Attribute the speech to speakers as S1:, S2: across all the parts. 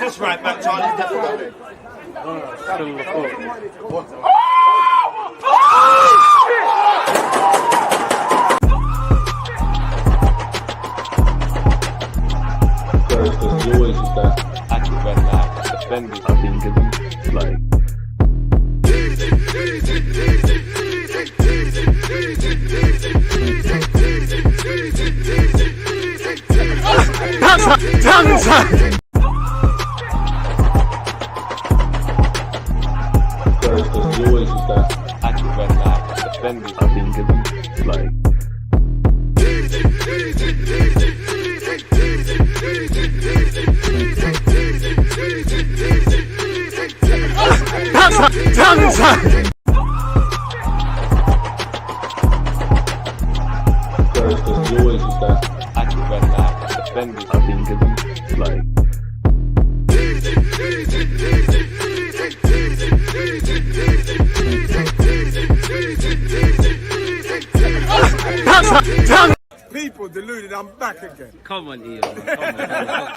S1: That's right back, Charlie. That's right.
S2: Still the fault.
S3: Because you always use that active red light defending. I think it's like. Because you always use that active red light defending. I think it's like. Because you always use that active red light defending. I think it's like.
S1: People deluded, I'm back again.
S2: Come on, Ian. Come on.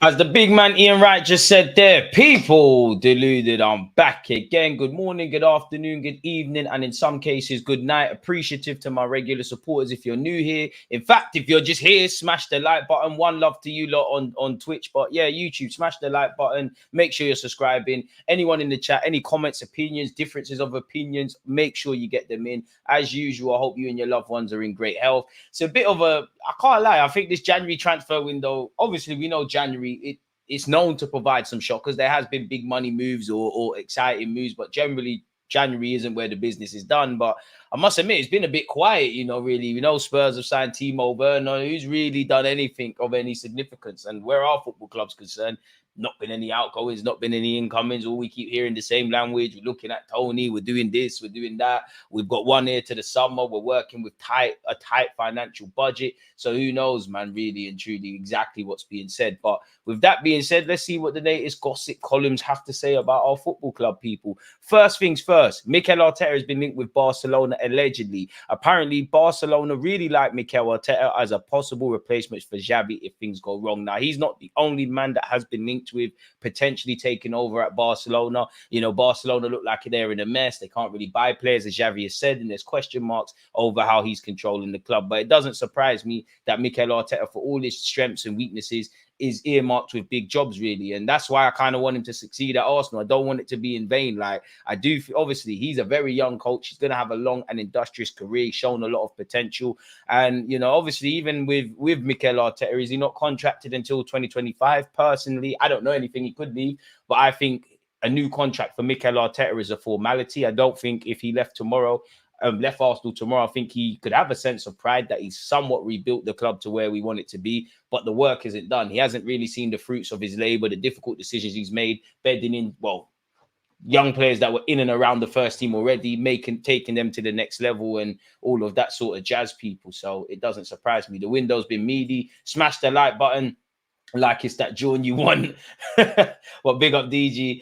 S2: As the big man Ian Wright just said there, people deluded, I'm back again. Good morning, good afternoon, good evening, and in some cases, good night. Appreciative to my regular supporters if you're new here. In fact, if you're just here, smash the like button. One love to you lot on Twitch, but yeah, YouTube, smash the like button. Make sure you're subscribing. Anyone in the chat, any comments, opinions, differences of opinions, make sure you get them in. As usual, I hope you and your loved ones are in great health. It's a bit of a, I can't lie, I think this January transfer window, obviously we know January, it's known to provide some shockers. There has been big money moves or exciting moves, but generally January isn't where the business is done. But I must admit, it's been a bit quiet, really. We know Spurs have signed Timo Werner, who's really done anything of any significance. And where our football club's concerned, not been any outgoings, not been any incomings. All we keep hearing the same language. We're looking at Tony. We're doing this. We're doing that. We've got one ear to the summer. We're working with a tight financial budget. So who knows, man, really and truly exactly what's being said. But with that being said, let's see what the latest gossip columns have to say about our football club, people. First things first, Mikel Arteta has been linked with Barcelona allegedly. Apparently, Barcelona really like Mikel Arteta as a possible replacement for Xavi if things go wrong. Now, he's not the only man that has been linked with potentially taking over at Barcelona. Barcelona look like they're in a mess. They can't really buy players, as Xavi has said, and there's question marks over how he's controlling the club. But it doesn't surprise me that Mikel Arteta, for all his strengths and weaknesses, is earmarked with big jobs, really. And that's why I kind of want him to succeed at Arsenal. I don't want it to be in vain. Like, I do, obviously, he's a very young coach. He's going to have a long and industrious career. He's shown a lot of potential. And, obviously, even with Mikel Arteta, is he not contracted until 2025? Personally, I don't know anything. He could leave, but I think a new contract for Mikel Arteta is a formality. I don't think if he left Arsenal tomorrow, I think he could have a sense of pride that he's somewhat rebuilt the club to where we want it to be, but the work isn't done. He hasn't really seen the fruits of his labor, the difficult decisions he's made, bedding in, young players that were in and around the first team already, taking them to the next level and all of that sort of jazz, people. So it doesn't surprise me. The window's been meaty. Smash the like button. Like it's that joint you want. Well, big up DG.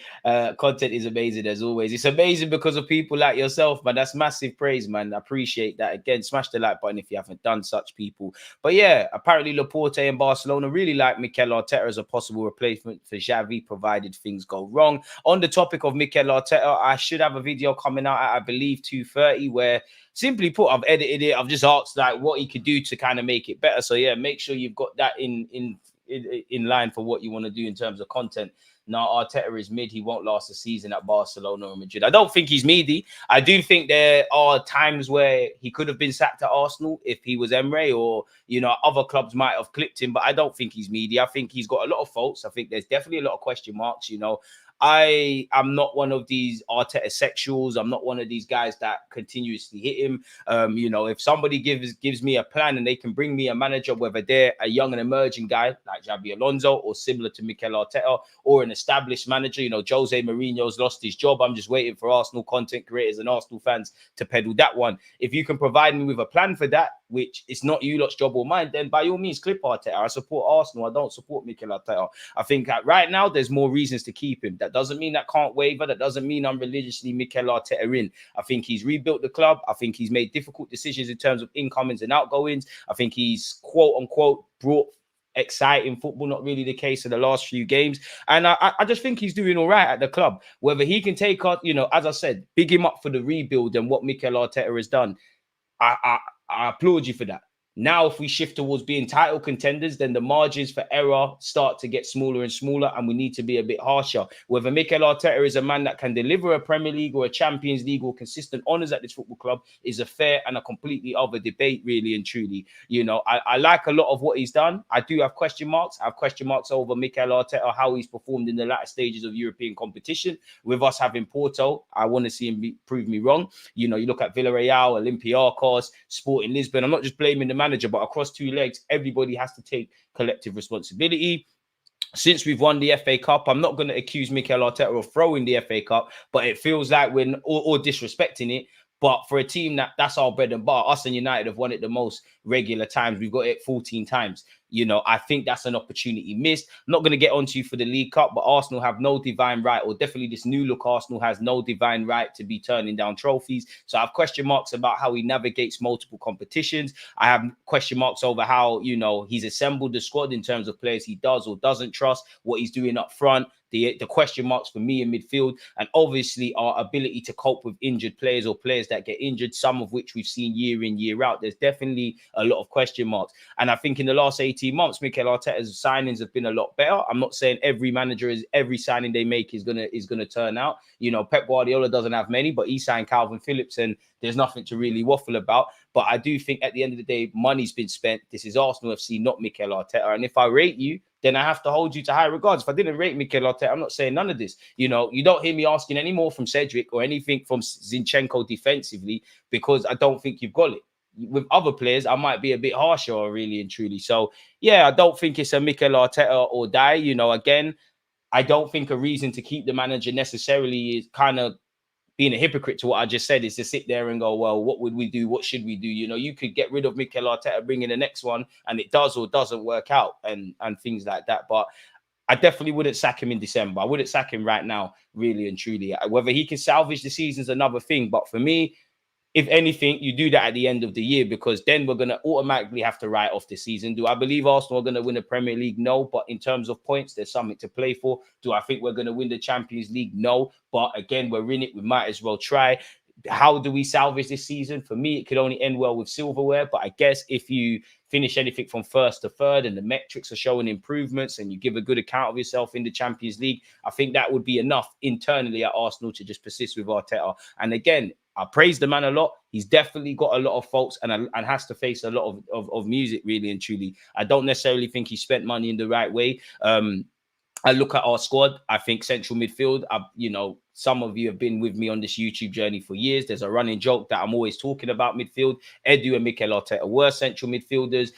S2: Content is amazing as always. It's amazing because of people like yourself, man. That's massive praise, man. I appreciate that. Again, smash the like button if you haven't done such, people. But yeah, apparently Laporte and Barcelona really like Mikel Arteta as a possible replacement for Xavi, provided things go wrong. On the topic of Mikel Arteta, I should have a video coming out at, I believe, 2:30, where simply put, I've edited it. I've just asked like what he could do to kind of make it better. So yeah, make sure you've got that in line for what you want to do in terms of content. Now, Arteta is mid. He won't last a season at Barcelona or Madrid. I don't think he's meaty. I do think there are times where he could have been sacked at Arsenal if he was Emre, or, other clubs might have clipped him, but I don't think he's meaty. I think he's got a lot of faults. I think there's definitely a lot of question marks, I am not one of these Arteta sexuals. I'm not one of these guys that continuously hit him. If somebody gives me a plan and they can bring me a manager, whether they're a young and emerging guy like Xabi Alonso or similar to Mikel Arteta, or an established manager, Jose Mourinho's lost his job. I'm just waiting for Arsenal content creators and Arsenal fans to peddle that one. If you can provide me with a plan for that, which is not you lot's job or mine, then by all means, clip Arteta. I support Arsenal. I don't support Mikel Arteta. I think right now there's more reasons to keep him. That doesn't mean that can't waver. That doesn't mean I'm religiously Mikel Arteta in. I think he's rebuilt the club. I think he's made difficult decisions in terms of incomings and outgoings. I think he's, quote unquote, brought exciting football. Not really the case in the last few games. And I just think he's doing all right at the club. Whether he can take on, as I said, big him up for the rebuild and what Mikel Arteta has done. I applaud you for that. Now, if we shift towards being title contenders, then the margins for error start to get smaller and smaller, and we need to be a bit harsher. Whether Mikel Arteta is a man that can deliver a Premier League or a Champions League or consistent honours at this football club is a fair and a completely other debate, really and truly. I like a lot of what he's done. I do have question marks. I have question marks over Mikel Arteta, how he's performed in the latter stages of European competition. With us having Porto, I want to see him prove me wrong. You look at Villarreal, Olympiacos, Sporting Lisbon. I'm not just blaming the manager, but across two legs, everybody has to take collective responsibility. Since we've won the FA Cup, I'm not going to accuse Mikel Arteta of throwing the FA Cup, but it feels like we're or disrespecting it. But for a team that's our bread and butter, us and United have won it the most regular times. We've got it 14 times. I think that's an opportunity missed. I'm not going to get onto you for the League Cup, but Arsenal have no divine right, or definitely this new look Arsenal has no divine right to be turning down trophies. So I have question marks about how he navigates multiple competitions. I have question marks over how, he's assembled the squad in terms of players he does or doesn't trust, what he's doing up front. The question marks for me in midfield, and obviously our ability to cope with injured players or players that get injured, some of which we've seen year in, year out. There's definitely a lot of question marks. And I think in the last 18 months, Mikel Arteta's signings have been a lot better. I'm not saying every signing they make is gonna turn out. Pep Guardiola doesn't have many, but he signed Calvin Phillips and there's nothing to really waffle about. But I do think at the end of the day, money's been spent. This is Arsenal FC, not Mikel Arteta. And if I rate you, then I have to hold you to high regards. If I didn't rate Mikel Arteta, I'm not saying none of this. You don't hear me asking any more from Cedric or anything from Zinchenko defensively, because I don't think you've got it. With other players, I might be a bit harsher, really and truly. So, yeah, I don't think it's a Mikel Arteta or die. Again, I don't think a reason to keep the manager necessarily is kind of being a hypocrite to what I just said, is to sit there and go, well, what would we do? What should we do? You could get rid of Mikel Arteta, bring in the next one, and it does or doesn't work out and things like that. But I definitely wouldn't sack him in December. I wouldn't sack him right now, really and truly. Whether he can salvage the season is another thing. But for me, if anything, you do that at the end of the year, because then we're going to automatically have to write off the season. Do I believe Arsenal are going to win the Premier League? No. But in terms of points, there's something to play for. Do I think we're going to win the Champions League? No. But again, we're in it. We might as well try. How do we salvage this season? For me, it could only end well with silverware. But I guess if you finish anything from first to third and the metrics are showing improvements and you give a good account of yourself in the Champions League, I think that would be enough internally at Arsenal to just persist with Arteta. And again, I praise the man a lot. He's definitely got a lot of faults and has to face a lot of music, really and truly. I don't necessarily think he spent money in the right way. I look at our squad. I think central midfield, some of you have been with me on this YouTube journey for years. There's a running joke that I'm always talking about midfield. Edu and Mikel Arteta were central midfielders.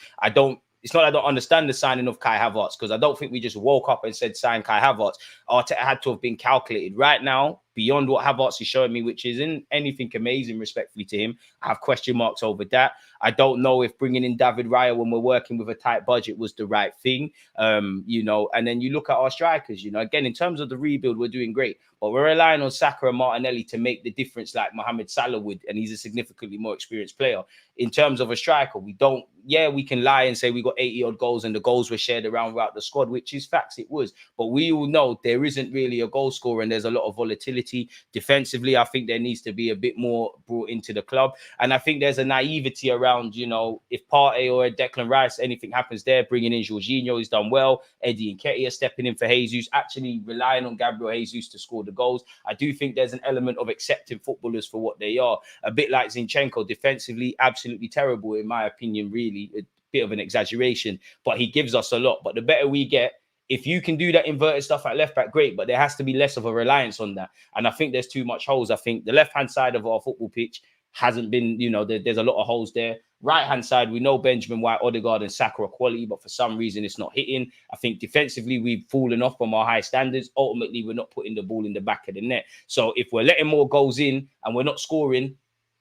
S2: It's not I don't understand the signing of Kai Havertz, because I don't think we just woke up and said sign Kai Havertz. Arteta had to have been calculated. Right now, beyond what Havertz is showing me, which isn't anything amazing, respectfully to him, I have question marks over that. I don't know if bringing in David Raya when we're working with a tight budget was the right thing, and then you look at our strikers, again, in terms of the rebuild, we're doing great, but we're relying on Saka and Martinelli to make the difference like Mohamed Salah would, and he's a significantly more experienced player. In terms of a striker, we can lie and say we got 80 odd goals and the goals were shared around throughout the squad, which is facts, it was, but we all know there isn't really a goal scorer and there's a lot of volatility. Defensively, I think there needs to be a bit more brought into the club, and I think there's a naivety around, if Partey or Declan Rice, anything happens there, bringing in Jorginho, he's done well. Eddie Nketiah stepping in for Jesus, actually relying on Gabriel Jesus to score the goals. I do think there's an element of accepting footballers for what they are. A bit like Zinchenko, defensively, absolutely terrible, in my opinion, really. A bit of an exaggeration, but he gives us a lot. But the better we get, if you can do that inverted stuff at left back, great, but there has to be less of a reliance on that. And I think there's too much holes. I think the left-hand side of our football pitch hasn't been, there's a lot of holes there. Right-hand side, we know Benjamin White, Odegaard and Saka are quality, but for some reason it's not hitting. I think defensively, we've fallen off from our high standards. Ultimately, we're not putting the ball in the back of the net. So if we're letting more goals in and we're not scoring,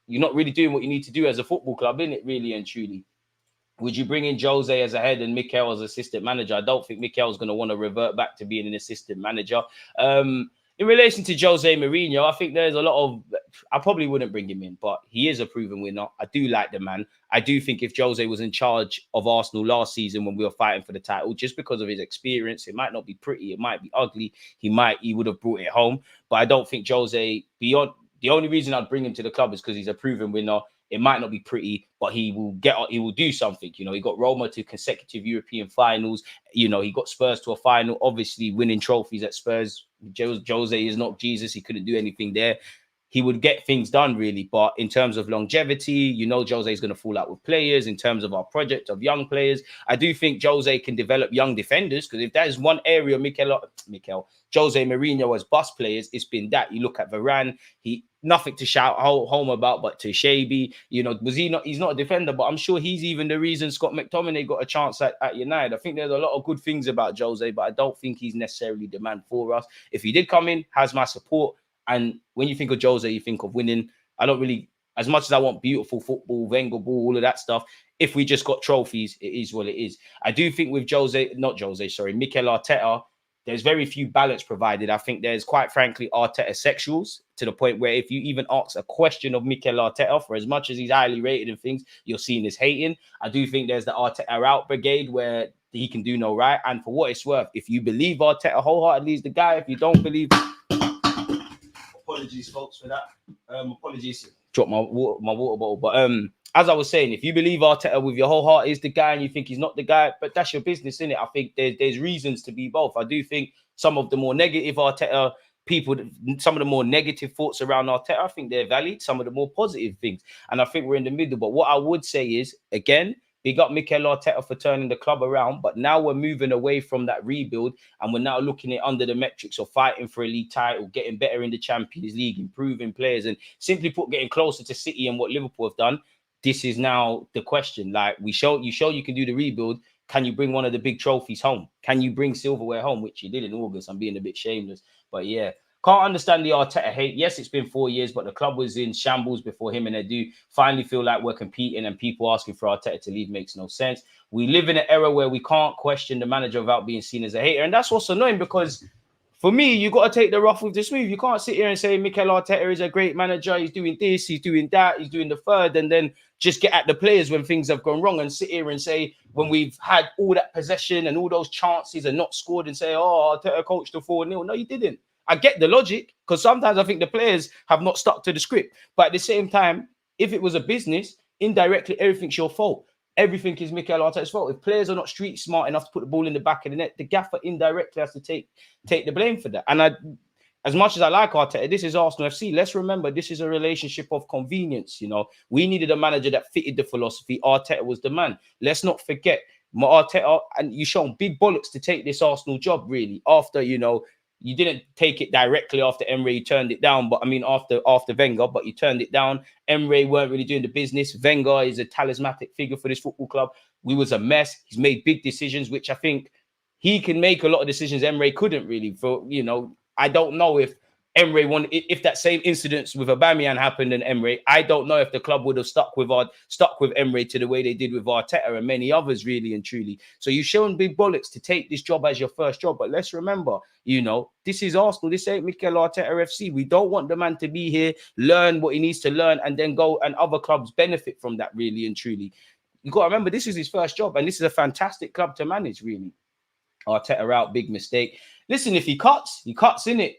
S2: you're not really doing what you need to do as a football club, innit, really and truly. Would you bring in Jose as a head and Mikel as assistant manager? I don't think Mikel's going to want to revert back to being an assistant manager. In relation to Jose Mourinho, I think there's a lot of I probably wouldn't bring him in, but he is a proven winner. I do like the man. I do think if Jose was in charge of Arsenal last season when we were fighting for the title, just because of his experience, it might not be pretty, it might be ugly. He would have brought it home. But I don't think Jose, beyond the only reason I'd bring him to the club is because he's a proven winner. It might not be pretty, but he will do something. You know, he got Roma to consecutive European finals. You know, he got Spurs to a final, obviously winning trophies at Spurs. Jose is not Jesus. He couldn't do anything there. He would get things done, really. But in terms of longevity, you know, Jose is going to fall out with players. In terms of our project of young players, I do think Jose can develop young defenders, because if that is one area Jose Mourinho has bust players, it's been that. You look at Varane, nothing to shout home about, but to Shaby, you know, he's not a defender, but I'm sure he's even the reason Scott McTominay got a chance at United. I think there's a lot of good things about Jose, but I don't think he's necessarily the man for us. If he did come in, has my support. And when you think of Jose, you think of winning. I don't really, as much as I want beautiful football, Wenger ball, all of that stuff, if we just got trophies, it is what it is. I do think with Mikel Arteta, there's very few balance provided. I think there's, quite frankly, Arteta sexuals, to the point where if you even ask a question of Mikel Arteta, for as much as he's highly rated and things, you're seen as hating. I do think there's the Arteta out brigade where he can do no right. And for what it's worth, if you believe Arteta wholeheartedly is the guy, if you don't believe... Apologies, folks, for that. Apologies. Dropped my water bottle. But as I was saying, if you believe Arteta with your whole heart is the guy and you think he's not the guy, but that's your business, innit? I think there's reasons to be both. I do think some of the more negative Arteta people, some of the more negative thoughts around Arteta, I think they're valid. Some of the more positive things. And I think we're in the middle. But what I would say is, again, big up Mikel Arteta for turning the club around, but now we're moving away from that rebuild and we're now looking at under the metrics of fighting for a league title, getting better in the Champions League, improving players, and simply put, getting closer to City and what Liverpool have done. This is now the question. Like, you show you can do the rebuild. Can you bring one of the big trophies home? Can you bring silverware home, which you did in August? I'm being a bit shameless, but yeah. Can't understand the Arteta hate. Yes, it's been 4 years, but the club was in shambles before him, and they do finally feel like we're competing, and people asking for Arteta to leave makes no sense. We live in an era where we can't question the manager without being seen as a hater, and that's what's annoying, because for me, you got to take the rough with the smooth. You can't sit here and say Mikel Arteta is a great manager, he's doing this, he's doing that, he's doing the third, and then just get at the players when things have gone wrong and sit here and say, when we've had all that possession and all those chances and not scored, and say, oh, Arteta coached the 4-0. No, you didn't. I get the logic, because sometimes I think the players have not stuck to the script. But at the same time, if it was a business, indirectly, everything's your fault. Everything is Mikel Arteta's fault. If players are not street smart enough to put the ball in the back of the net, the gaffer indirectly has to take the blame for that. And as much as I like Arteta, this is Arsenal FC. Let's remember, this is a relationship of convenience. You know, we needed a manager that fitted the philosophy. Arteta was the man. Let's not forget, Arteta, and you shown big bollocks to take this Arsenal job, really, after, you know, you didn't take it directly after Emre, you turned it down. But I mean, after Wenger, but you turned it down. Emre weren't really doing the business. Wenger is a talismanic figure for this football club. We was a mess. He's made big decisions, which I think he can make a lot of decisions Emre couldn't really. For, you know, I don't know if Emre won. If that same incident with Aubameyang happened and Emre, I don't know if the club would have stuck with Emre to the way they did with Arteta and many others, really and truly. So you've shown big bollocks to take this job as your first job. But let's remember, you know, this is Arsenal. This ain't Mikel Arteta FC. We don't want the man to be here, learn what he needs to learn, and then go and other clubs benefit from that, really and truly. You got to remember, this is his first job, and this is a fantastic club to manage, really. Arteta out, big mistake. Listen, if he cuts in it.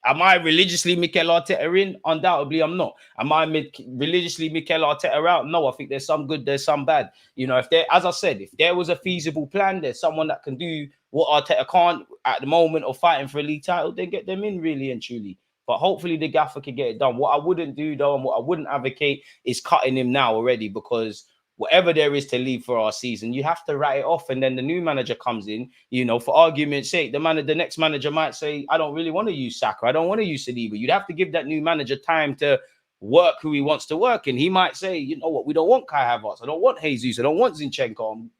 S2: Am I religiously Mikel Arteta in? Undoubtedly, I'm not. Am I religiously Mikel Arteta out? No, I think there's some good, there's some bad. You know, as I said, if there was a feasible plan, there's someone that can do what Arteta can't at the moment of fighting for a league title, then get them in, really and truly. But hopefully the gaffer can get it done. What I wouldn't do, though, and what I wouldn't advocate is cutting him now already, because whatever there is to leave for our season, you have to write it off, and then the new manager comes in. You know, for argument's sake, the next manager might say, I don't really want to use Saka, I don't want to use Saliba. You'd have to give that new manager time to work who he wants to work, and he might say, you know what, we don't want Kai Havertz, I don't want Jesus, I don't want Zinchenko. I'm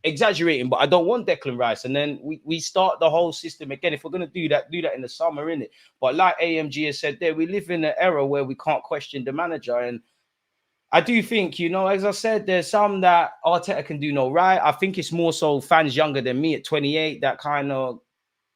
S2: exaggerating, but I don't want Declan Rice. And then we start the whole system again. If we're going to do that in the summer, innit? But like AMG has said there, we live in an era where we can't question the manager. And I do think, you know, as I said, there's some that Arteta can do no right. I think it's more so fans younger than me at 28 that kind of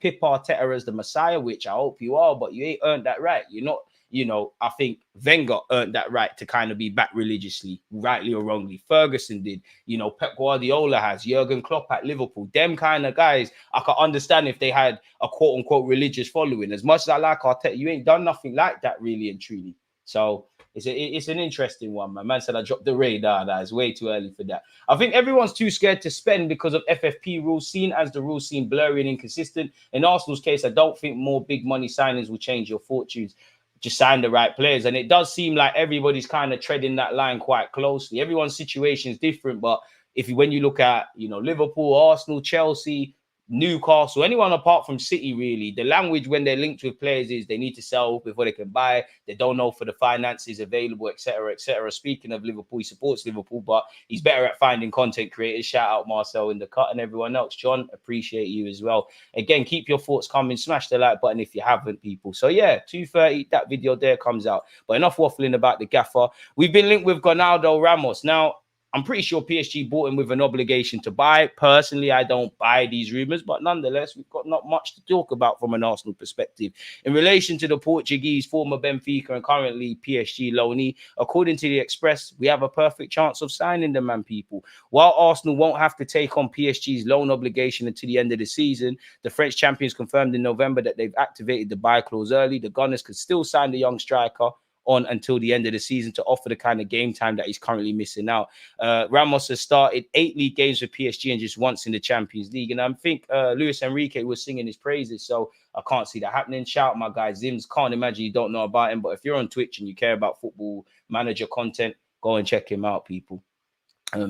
S2: pip Arteta as the Messiah, which I hope you are, but you ain't earned that right. You're not you know, I think Wenger earned that right to kind of be back religiously, rightly or wrongly. Ferguson did, you know, Pep Guardiola has, Jurgen Klopp at Liverpool. Them kind of guys, I could understand if they had a quote unquote religious following. As much as I like Arteta, you ain't done nothing like that really and truly. So it's an interesting one, man. Man said I dropped the radar. It's way too early for that. I think everyone's too scared to spend because of FFP rules, seen as the rules seem blurry and inconsistent. In Arsenal's case, I don't think more big money signings will change your fortunes. Just sign the right players. And it does seem like everybody's kind of treading that line quite closely. Everyone's situation is different, but when you look at, you know, Liverpool, Arsenal, Chelsea, Newcastle, anyone apart from City, really, the language when they're linked with players is they need to sell before they can buy. They don't know for the finances available, etc., etc. Speaking of Liverpool, he supports Liverpool, but he's better at finding content creators. Shout out Marcel in the cut and everyone else. John, appreciate you as well. Again, keep your thoughts coming. Smash the like button if you haven't, people. So yeah, 2:30, that video there comes out. But enough waffling about the gaffer. We've been linked with Goncalo Ramos. Now, I'm pretty sure PSG bought him with an obligation to buy. Personally, I don't buy these rumors, but nonetheless, we've got not much to talk about from an Arsenal perspective. In relation to the Portuguese, former Benfica and currently PSG loanee, according to the Express, we have a perfect chance of signing the man, people. While Arsenal won't have to take on PSG's loan obligation until the end of the season, the French champions confirmed in November that they've activated the buy clause early. The Gunners could still sign the young striker on until the end of the season to offer the kind of game time that he's currently missing out. Ramos has started 8 league games with PSG and just once in the Champions League. And I think Luis Enrique was singing his praises, so I can't see that happening. Shout out my guy Zims. Can't imagine you don't know about him, but if you're on Twitch and you care about football manager content, go and check him out, people.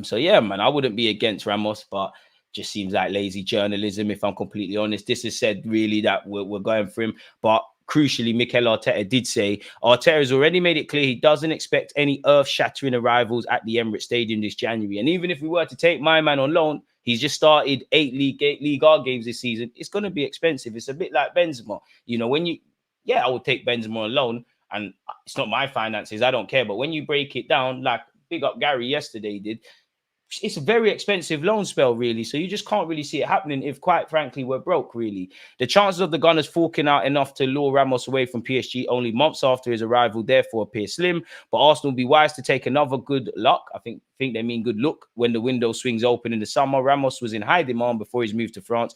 S2: So yeah, man, I wouldn't be against Ramos, but just seems like lazy journalism, if I'm completely honest. This is said really that we're going for him, but crucially, Mikel Arteta did say Arteta has already made it clear he doesn't expect any earth-shattering arrivals at the Emirates Stadium this January. And even if we were to take my man on loan, he's just started 8 League R games this season. It's going to be expensive. It's a bit like Benzema. You know, I would take Benzema on loan, and it's not my finances. I don't care. But when you break it down, like big up Gary yesterday did, it's a very expensive loan spell, really. So you just can't really see it happening if, quite frankly, we're broke, really. The chances of the Gunners forking out enough to lure Ramos away from PSG only months after his arrival therefore appear slim. But Arsenal will be wise to take another good luck. I think they mean good look when the window swings open in the summer. Ramos was in high demand before his move to France.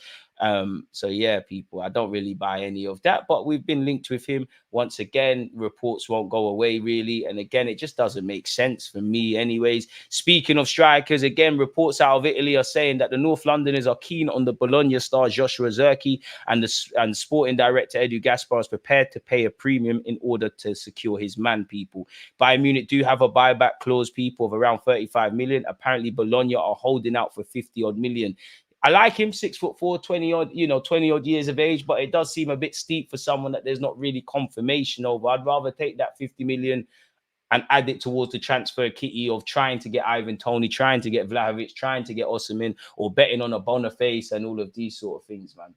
S2: So yeah, people, I don't really buy any of that, but we've been linked with him once again. Reports won't go away, really, and again, it just doesn't make sense for me anyways. Speaking of strikers, again, reports out of Italy are saying that the North Londoners are keen on the Bologna star Joshua Zirkzee, and sporting director Edu Gaspar is prepared to pay a premium in order to secure his man, people. Bayern Munich do have a buyback clause, people, of around 35 million. Apparently Bologna are holding out for 50 odd million. I like him, 6'4", 20 odd years of age, but it does seem a bit steep for someone that there's not really confirmation over. I'd rather take that 50 million and add it towards the transfer kitty of trying to get Ivan Toney, trying to get Vlahovic, trying to get Osimhen, or betting on a Boniface and all of these sort of things, man.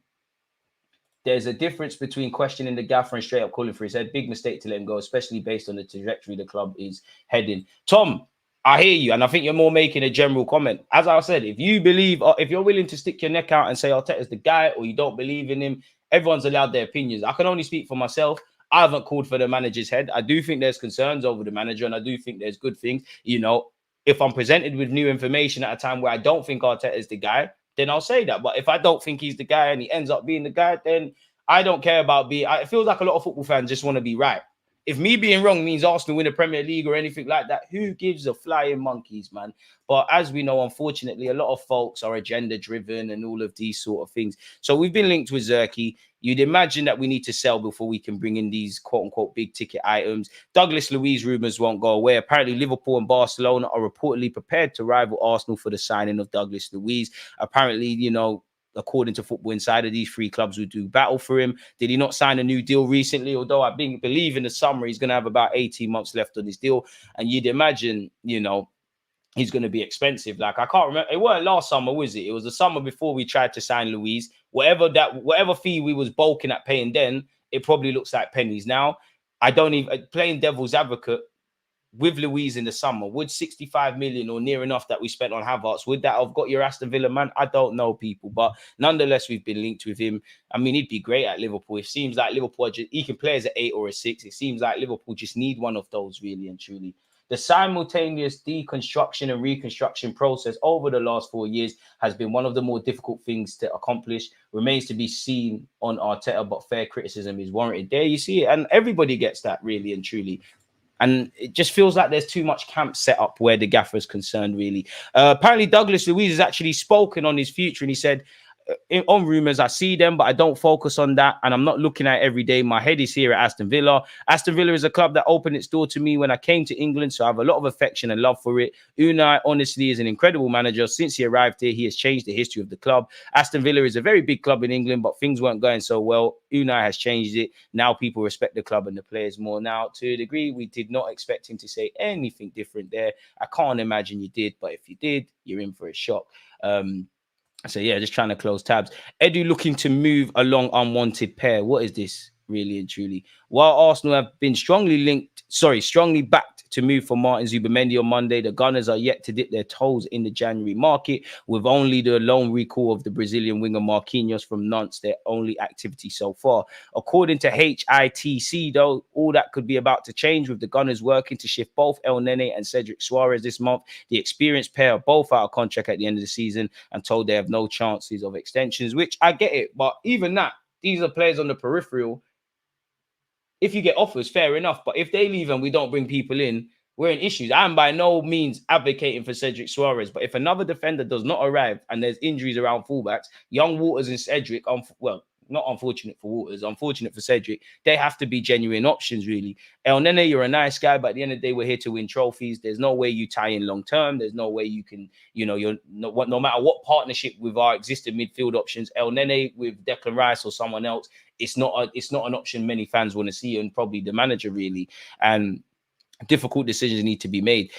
S2: There's a difference between questioning the gaffer and straight up calling for his head. Big mistake to let him go, especially based on the trajectory the club is heading. Tom, I hear you, and I think you're more making a general comment. As I said, if you believe, or if you're willing to stick your neck out and say Arteta's the guy, or you don't believe in him, everyone's allowed their opinions. I can only speak for myself. I haven't called for the manager's head. I do think there's concerns over the manager, and I do think there's good things. You know, if I'm presented with new information at a time where I don't think Arteta is the guy, then I'll say that. But if I don't think he's the guy and he ends up being the guy, then I don't care about being. It feels like a lot of football fans just want to be right. If me being wrong means Arsenal win the Premier League or anything like that, who gives a flying monkeys, man? But as we know, unfortunately, a lot of folks are agenda-driven and all of these sort of things. So we've been linked with Zirkzee. You'd imagine that we need to sell before we can bring in these quote-unquote big-ticket items. Douglas Luiz rumours won't go away. Apparently, Liverpool and Barcelona are reportedly prepared to rival Arsenal for the signing of Douglas Luiz. Apparently, you know, according to Football Insider, these 3 clubs would do battle for him. Did he not sign a new deal recently? Although I believe in the summer, he's going to have about 18 months left on his deal. And you'd imagine, you know, he's going to be expensive. Like, I can't remember. It wasn't last summer, was it? It was the summer before we tried to sign Luiz. Whatever fee we was bulking at paying then, it probably looks like pennies now. I don't even, playing devil's advocate, with Luiz in the summer, would 65 million or near enough that we spent on Havertz, would that have got your Aston Villa man? I don't know, people, but nonetheless, we've been linked with him. I mean, he'd be great at Liverpool. It seems like Liverpool, he can play as an 8 or a 6. It seems like Liverpool just need one of those, really and truly. The simultaneous deconstruction and reconstruction process over the last 4 years has been one of the more difficult things to accomplish. Remains to be seen on Arteta, but fair criticism is warranted. There you see it, and everybody gets that, really and truly. And it just feels like there's too much camp set up where the gaffer is concerned, really. Apparently, Douglas Luiz has actually spoken on his future, and he said, on rumours, I see them, but I don't focus on that, and I'm not looking at it every day. My head is here at Aston Villa. Aston Villa is a club that opened its door to me when I came to England, so I have a lot of affection and love for it. Unai, honestly, is an incredible manager. Since he arrived here, he has changed the history of the club. Aston Villa is a very big club in England, but things weren't going so well. Unai has changed it. Now people respect the club and the players more. Now, to a degree, we did not expect him to say anything different there. I can't imagine you did, but if you did, you're in for a shock. So, yeah, just trying to close tabs. Edu looking to move along unwanted pair. What is this, really and truly? While Arsenal have been strongly backed to move for Martin Zubimendi on Monday, the Gunners are yet to dip their toes in the January market, with only the lone recall of the Brazilian winger Marquinhos from Nantes their only activity so far. According to HITC, though, all that could be about to change, with the Gunners working to shift both El Nene and Cedric Suarez this month. The experienced pair are both out of contract at the end of the season and told they have no chances of extensions, which I get it. But even that, these are players on the peripheral. If you get offers, fair enough. But if they leave and we don't bring people in, we're in issues. I'm by no means advocating for Cedric Suarez. But if another defender does not arrive and there's injuries around fullbacks, young Waters and Cedric, not unfortunate for Waters, unfortunate for Cedric, they have to be genuine options, really. El Nene, you're a nice guy, but at the end of the day, we're here to win trophies. There's no way you tie in long term. There's no way you can, no matter what partnership with our existing midfield options, El Nene with Declan Rice or someone else, it's not an option many fans want to see, and probably the manager, really. And difficult decisions need to be made.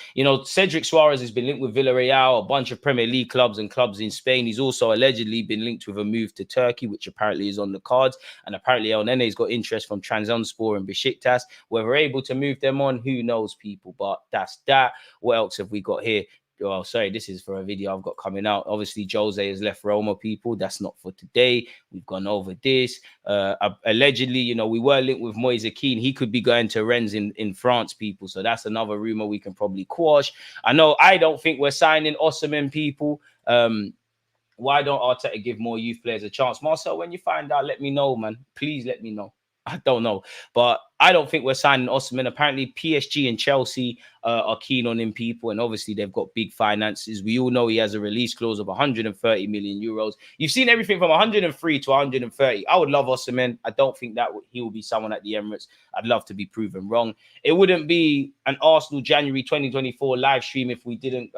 S2: Cedric Suarez has been linked with Villarreal, a bunch of Premier League clubs and clubs in Spain. He's also allegedly been linked with a move to Turkey, which apparently is on the cards. And apparently El Nene's got interest from Trabzonspor and Besiktas. Whether we're able to move them on, who knows, people. But that's that. What else have we got here? Well, sorry, this is for a video I've got coming out. Obviously, Jose has left Roma, people. That's not for today. We've gone over this. Allegedly, we were linked with Moise Kean. He could be going to Rennes in France, people. So that's another rumor we can probably quash. I don't think we're signing Osimhen, people. Why don't Arteta give more youth players a chance? Marcel, when you find out, let me know, man. Please let me know. I don't know, but I don't think we're signing Osimhen. Apparently, PSG and Chelsea are keen on him, people, and obviously they've got big finances. We all know he has a release clause of 130 million euros. You've seen everything from 103 to 130. I would love Osimhen. I don't think that he will be someone at the Emirates. I'd love to be proven wrong. It wouldn't be an Arsenal January 2024 live stream if we didn't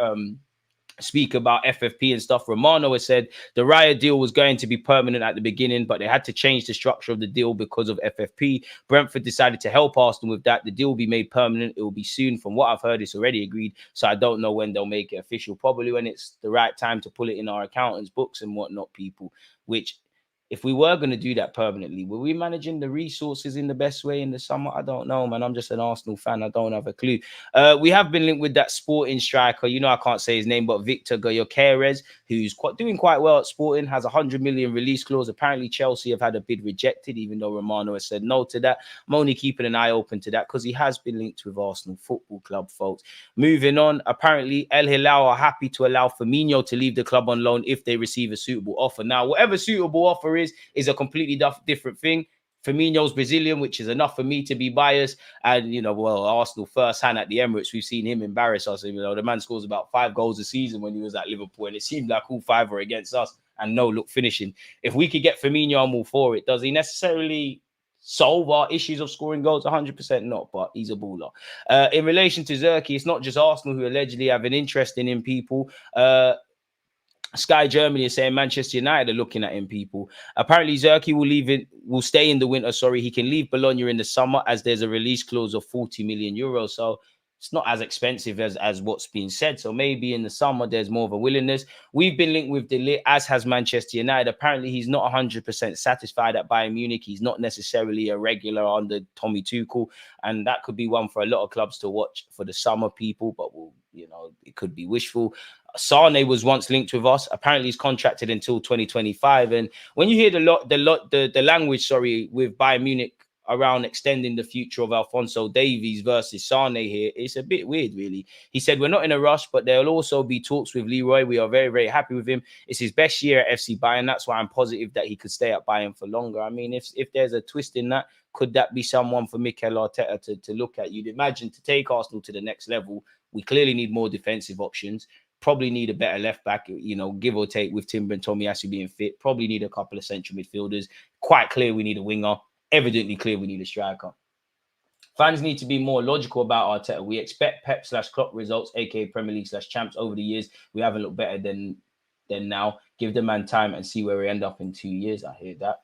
S2: speak about FFP and stuff. Romano has said the Raya deal was going to be permanent at the beginning, but they had to change the structure of the deal because of FFP. Brentford decided to help Arsenal with that. The deal will be made permanent. It will be soon. From what I've heard, it's already agreed. So I don't know when they'll make it official. Probably when it's the right time to pull it in our accountants' books and whatnot, people, which... if we were going to do that permanently, were we managing the resources in the best way in the summer? I don't know, man. I'm just an Arsenal fan. I don't have a clue. We have been linked with that Sporting striker. I can't say his name, but Victor Gyökeres, who's doing quite well at Sporting, has 100 million release clause. Apparently, Chelsea have had a bid rejected, even though Romano has said no to that. I'm only keeping an eye open to that because he has been linked with Arsenal Football Club, folks. Moving on, apparently, El Hilal are happy to allow Firmino to leave the club on loan if they receive a suitable offer. Now, whatever suitable offer is a completely different thing. Firmino's Brazilian, which is enough for me to be biased. And, Arsenal firsthand at the Emirates, we've seen him embarrass us. The man scores about 5 goals a season when he was at Liverpool, and it seemed like all 5 were against us and no look finishing. If we could get Firmino, I'm all for it. Does he necessarily solve our issues of scoring goals? 100% not, but he's a baller. In relation to Zerki, it's not just Arsenal who allegedly have an interest in him, people. Sky Germany is saying Manchester United are looking at him, people. Apparently, Zerki will stay in the winter. He can leave Bologna in the summer as there's a release clause of 40 million euros. So it's not as expensive as what's being said. So maybe in the summer there's more of a willingness. We've been linked with De Ligt, as has Manchester United. Apparently he's not 100% satisfied at Bayern Munich. He's not necessarily a regular under Tommy Tuchel, and that could be one for a lot of clubs to watch for the summer, people. But it could be wishful. Sane was once linked with us. Apparently he's contracted until 2025. And when you hear the language, with Bayern Munich around extending the future of Alphonso Davies versus Sane here, it's a bit weird, really. He said, we're not in a rush, but there'll also be talks with Leroy. We are very, very happy with him. It's his best year at FC Bayern. That's why I'm positive that he could stay at Bayern for longer. I mean, if there's a twist in that, could that be someone for Mikel Arteta to look at? You'd imagine to take Arsenal to the next level. We clearly need more defensive options. Probably need a better left back, give or take, with Timber and Tomiyasu being fit. Probably need a couple of central midfielders. Quite clear we need a winger. Evidently clear we need a striker. Fans need to be more logical about Arteta. We expect Pep/Klopp results, aka Premier League/champs over the years. We haven't looked better than now. Give the man time and see where we end up in 2 years. I hear that.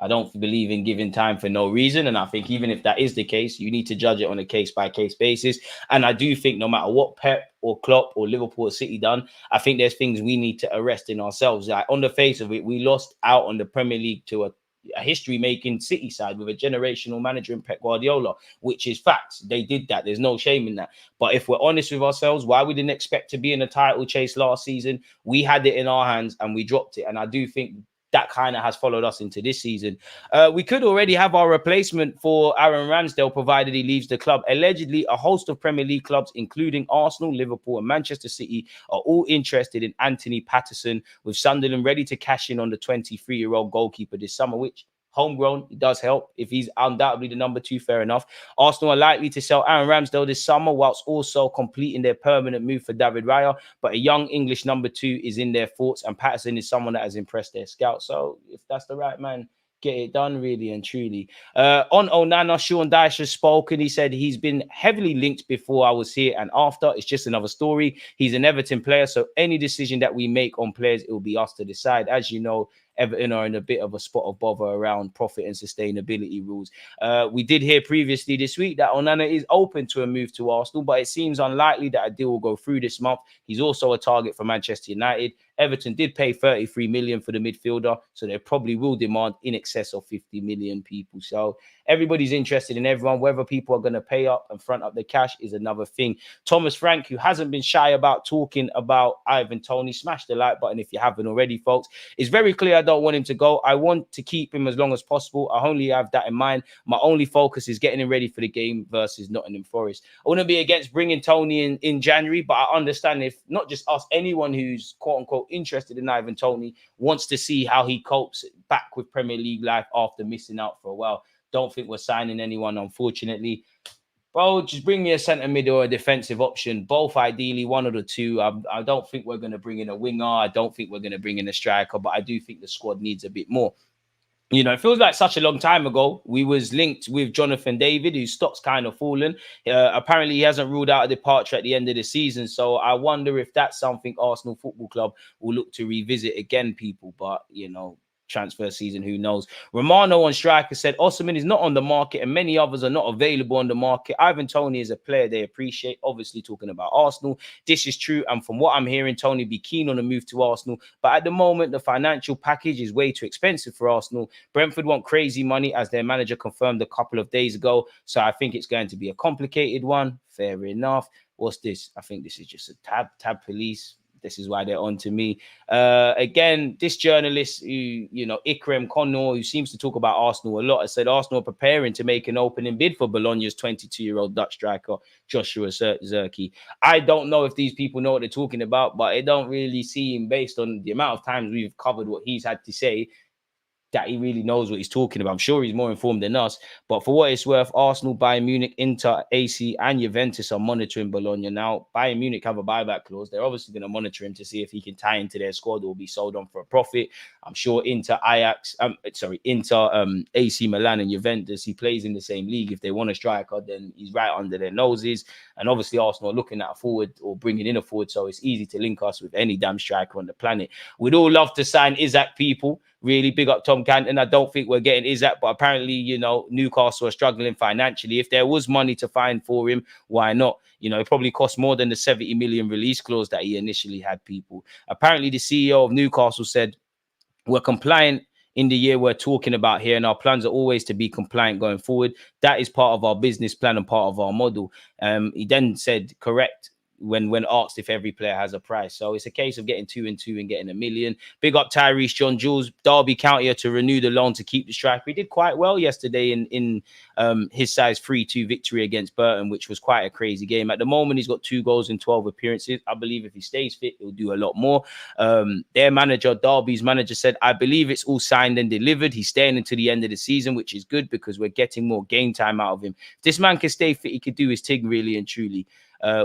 S2: I don't believe in giving time for no reason. And I think even if that is the case, you need to judge it on a case-by-case basis. And I do think no matter what Pep or Klopp or Liverpool or City done, I think there's things we need to arrest in ourselves. Like, on the face of it, we lost out on the Premier League to a history-making City side with a generational manager in Pep Guardiola, which is facts. They did that. There's no shame in that. But if we're honest with ourselves, why we didn't expect to be in a title chase last season, we had it in our hands and we dropped it. And I do think that kind of has followed us into this season. We could already have our replacement for Aaron Ramsdale, provided he leaves the club. Allegedly, a host of Premier League clubs, including Arsenal, Liverpool, and Manchester City, are all interested in Anthony Patterson, with Sunderland ready to cash in on the 23-year-old goalkeeper this summer, which, homegrown, it does help. If he's undoubtedly the number 2, fair enough. Arsenal are likely to sell Aaron Ramsdale this summer, whilst also completing their permanent move for David Raya. But a young English number 2 is in their thoughts, and Patterson is someone that has impressed their scouts. So if that's the right man, get it done, really and truly. On Onana, Sean Dyche has spoken. He said he's been heavily linked before I was here and after. It's just another story. He's an Everton player, so any decision that we make on players, it will be us to decide. As you know, Everton are in a bit of a spot of bother around profit and sustainability rules. We did hear previously this week that Onana is open to a move to Arsenal, but it seems unlikely that a deal will go through this month. He's also a target for Manchester United. Everton did pay 33 million for the midfielder, so they probably will demand in excess of 50 million, people. So everybody's interested in everyone. Whether people are going to pay up and front up the cash is another thing. Thomas Frank, who hasn't been shy about talking about Ivan Toney, smash the like button if you haven't already, folks. It's very clear I don't want him to go. I want to keep him as long as possible. I only have that in mind. My only focus is getting him ready for the game versus Nottingham Forest. I wouldn't be against bringing Toney in January, but I understand if not just us, anyone who's quote-unquote interested in Ivan Toney wants to see how he copes back with Premier League life after missing out for a while. Don't think we're signing anyone, unfortunately. Bro, just bring me a centre mid or a defensive option. Both, ideally, one of the two. I don't think we're going to bring in a winger. I don't think we're going to bring in a striker, but I do think the squad needs a bit more. It feels like such a long time ago. We was linked with Jonathan David, whose stock's kind of fallen. Apparently, he hasn't ruled out a departure at the end of the season. So I wonder if that's something Arsenal Football Club will look to revisit again, people. But, transfer season, who knows? Romano on striker said Osimhen is not on the market and many others are not available on the market. Ivan Toney is a player they appreciate, obviously talking about Arsenal. This is true, and from what I'm hearing, Toney be keen on a move to Arsenal, but at the moment the financial package is way too expensive for Arsenal. Brentford want crazy money, as their manager confirmed a couple of days ago, so I think it's going to be a complicated one. Fair enough. What's this? I think this is just a tab police. This is why they're on to me. Again, this journalist, Ikrem Connor, who seems to talk about Arsenal a lot, has said Arsenal are preparing to make an opening bid for Bologna's 22-year-old Dutch striker, Joshua Zirkzee. I don't know if these people know what they're talking about, but it don't really seem, based on the amount of times we've covered what he's had to say, that he really knows what he's talking about. I'm sure he's more informed than us. But for what it's worth, Arsenal, Bayern Munich, Inter, AC, and Juventus are monitoring Bologna. Now, Bayern Munich have a buyback clause. They're obviously going to monitor him to see if he can tie into their squad or be sold on for a profit. I'm sure Inter, AC Milan, and Juventus, he plays in the same league. If they want a striker, then he's right under their noses. And obviously, Arsenal are looking at a forward or bringing in a forward, so it's easy to link us with any damn striker on the planet. We'd all love to sign Isaac, people. really. Big up Tom Canton. I don't think we're getting Isak, but apparently, you know, Newcastle are struggling financially. If there was money to find for him, why not? You know, it probably cost more than the 70 million release clause that he initially had, people. Apparently, the CEO of Newcastle said, we're compliant in the year we're talking about here, and our plans are always to be compliant going forward. That is part of our business plan and part of our model. He then said, correct, when asked if every player has a price. So it's a case of getting 2 and 2 and getting $1 million. Big up Tyrese John Jules, Derby County to renew the loan to keep the striker. He did quite well yesterday in his size 3-2 victory against Burton, which was quite a crazy game. At the moment, he's got 2 goals in 12 appearances. I believe if he stays fit, he'll do a lot more. Their manager, Derby's manager, said, I believe it's all signed and delivered. He's staying until the end of the season, which is good because we're getting more game time out of him. If this man can stay fit, he could do his thing really and truly.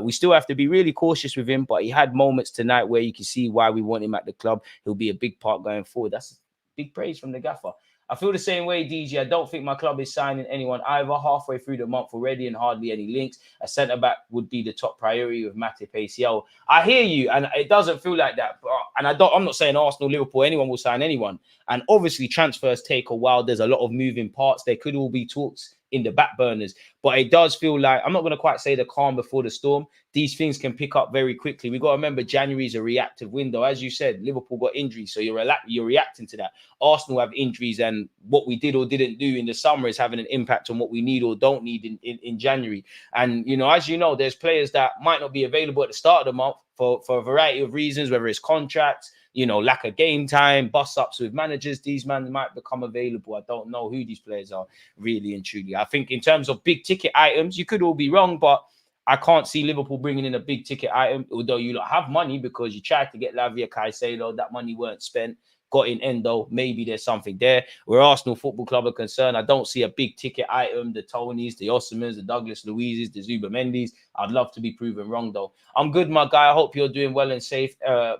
S2: We still have to be really cautious with him, but he had moments tonight where you can see why we want him at the club. He'll be a big part going forward. That's big praise from the gaffer. I feel the same way, DG. I don't think my club is signing anyone either. Halfway through the month already and hardly any links. A centre-back would be the top priority with Matip ACL. I hear you, and it doesn't feel like that. And I'm not saying Arsenal, Liverpool, anyone will sign anyone. And obviously transfers take a while. There's a lot of moving parts. There could all be talks in the back burners, but it does feel like, I'm not going to quite say the calm before the storm. These things can pick up very quickly. We got to remember January is a reactive window. As you said, Liverpool got injuries, so you're reacting to that. Arsenal have injuries, and what we did or didn't do in the summer is having an impact on what we need or don't need in January. And, you know, as you know, there's players that might not be available at the start of the month for a variety of reasons, whether it's contracts, you know, lack of game time, bust-ups with managers. These men might become available. I don't know who these players are, really and truly. I think in terms of big-ticket items, you could all be wrong, but I can't see Liverpool bringing in a big-ticket item, although you don't have money because you tried to get Lavia Caicedo. That money weren't spent. Got in Endo, maybe there's something there. Where Arsenal Football Club are concerned, I don't see a big ticket item, the Tonys, the Osmans, the Douglas Luizes, the Zuba Mendes. I'd love to be proven wrong, though. I'm good, my guy. I hope you're doing well and safe. I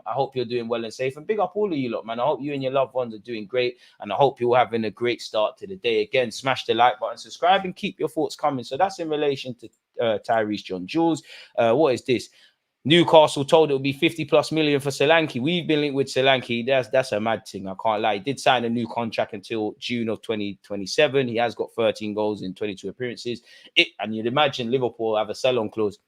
S2: hope you're doing well and safe. And big up all of you lot, man. I hope you and your loved ones are doing great. And I hope you're having a great start to the day. Again, smash the like button, subscribe, and keep your thoughts coming. So that's in relation to Tyrese John Jules. What is this? Newcastle told it would be 50+ million for Solanke. We've been linked with Solanke. That's a mad thing. I can't lie. He did sign a new contract until June of 2027. He has got 13 goals in 22 appearances. And you'd imagine Liverpool have a sell-on clause.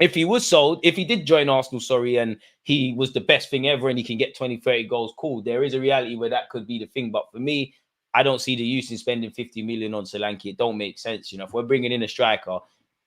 S2: If he was sold, if he did join Arsenal, and he was the best thing ever and he can get 20, 30 goals, cool. There is a reality where that could be the thing. But for me, I don't see the use in spending 50 million on Solanke. It don't make sense. You know, if we're bringing in a striker,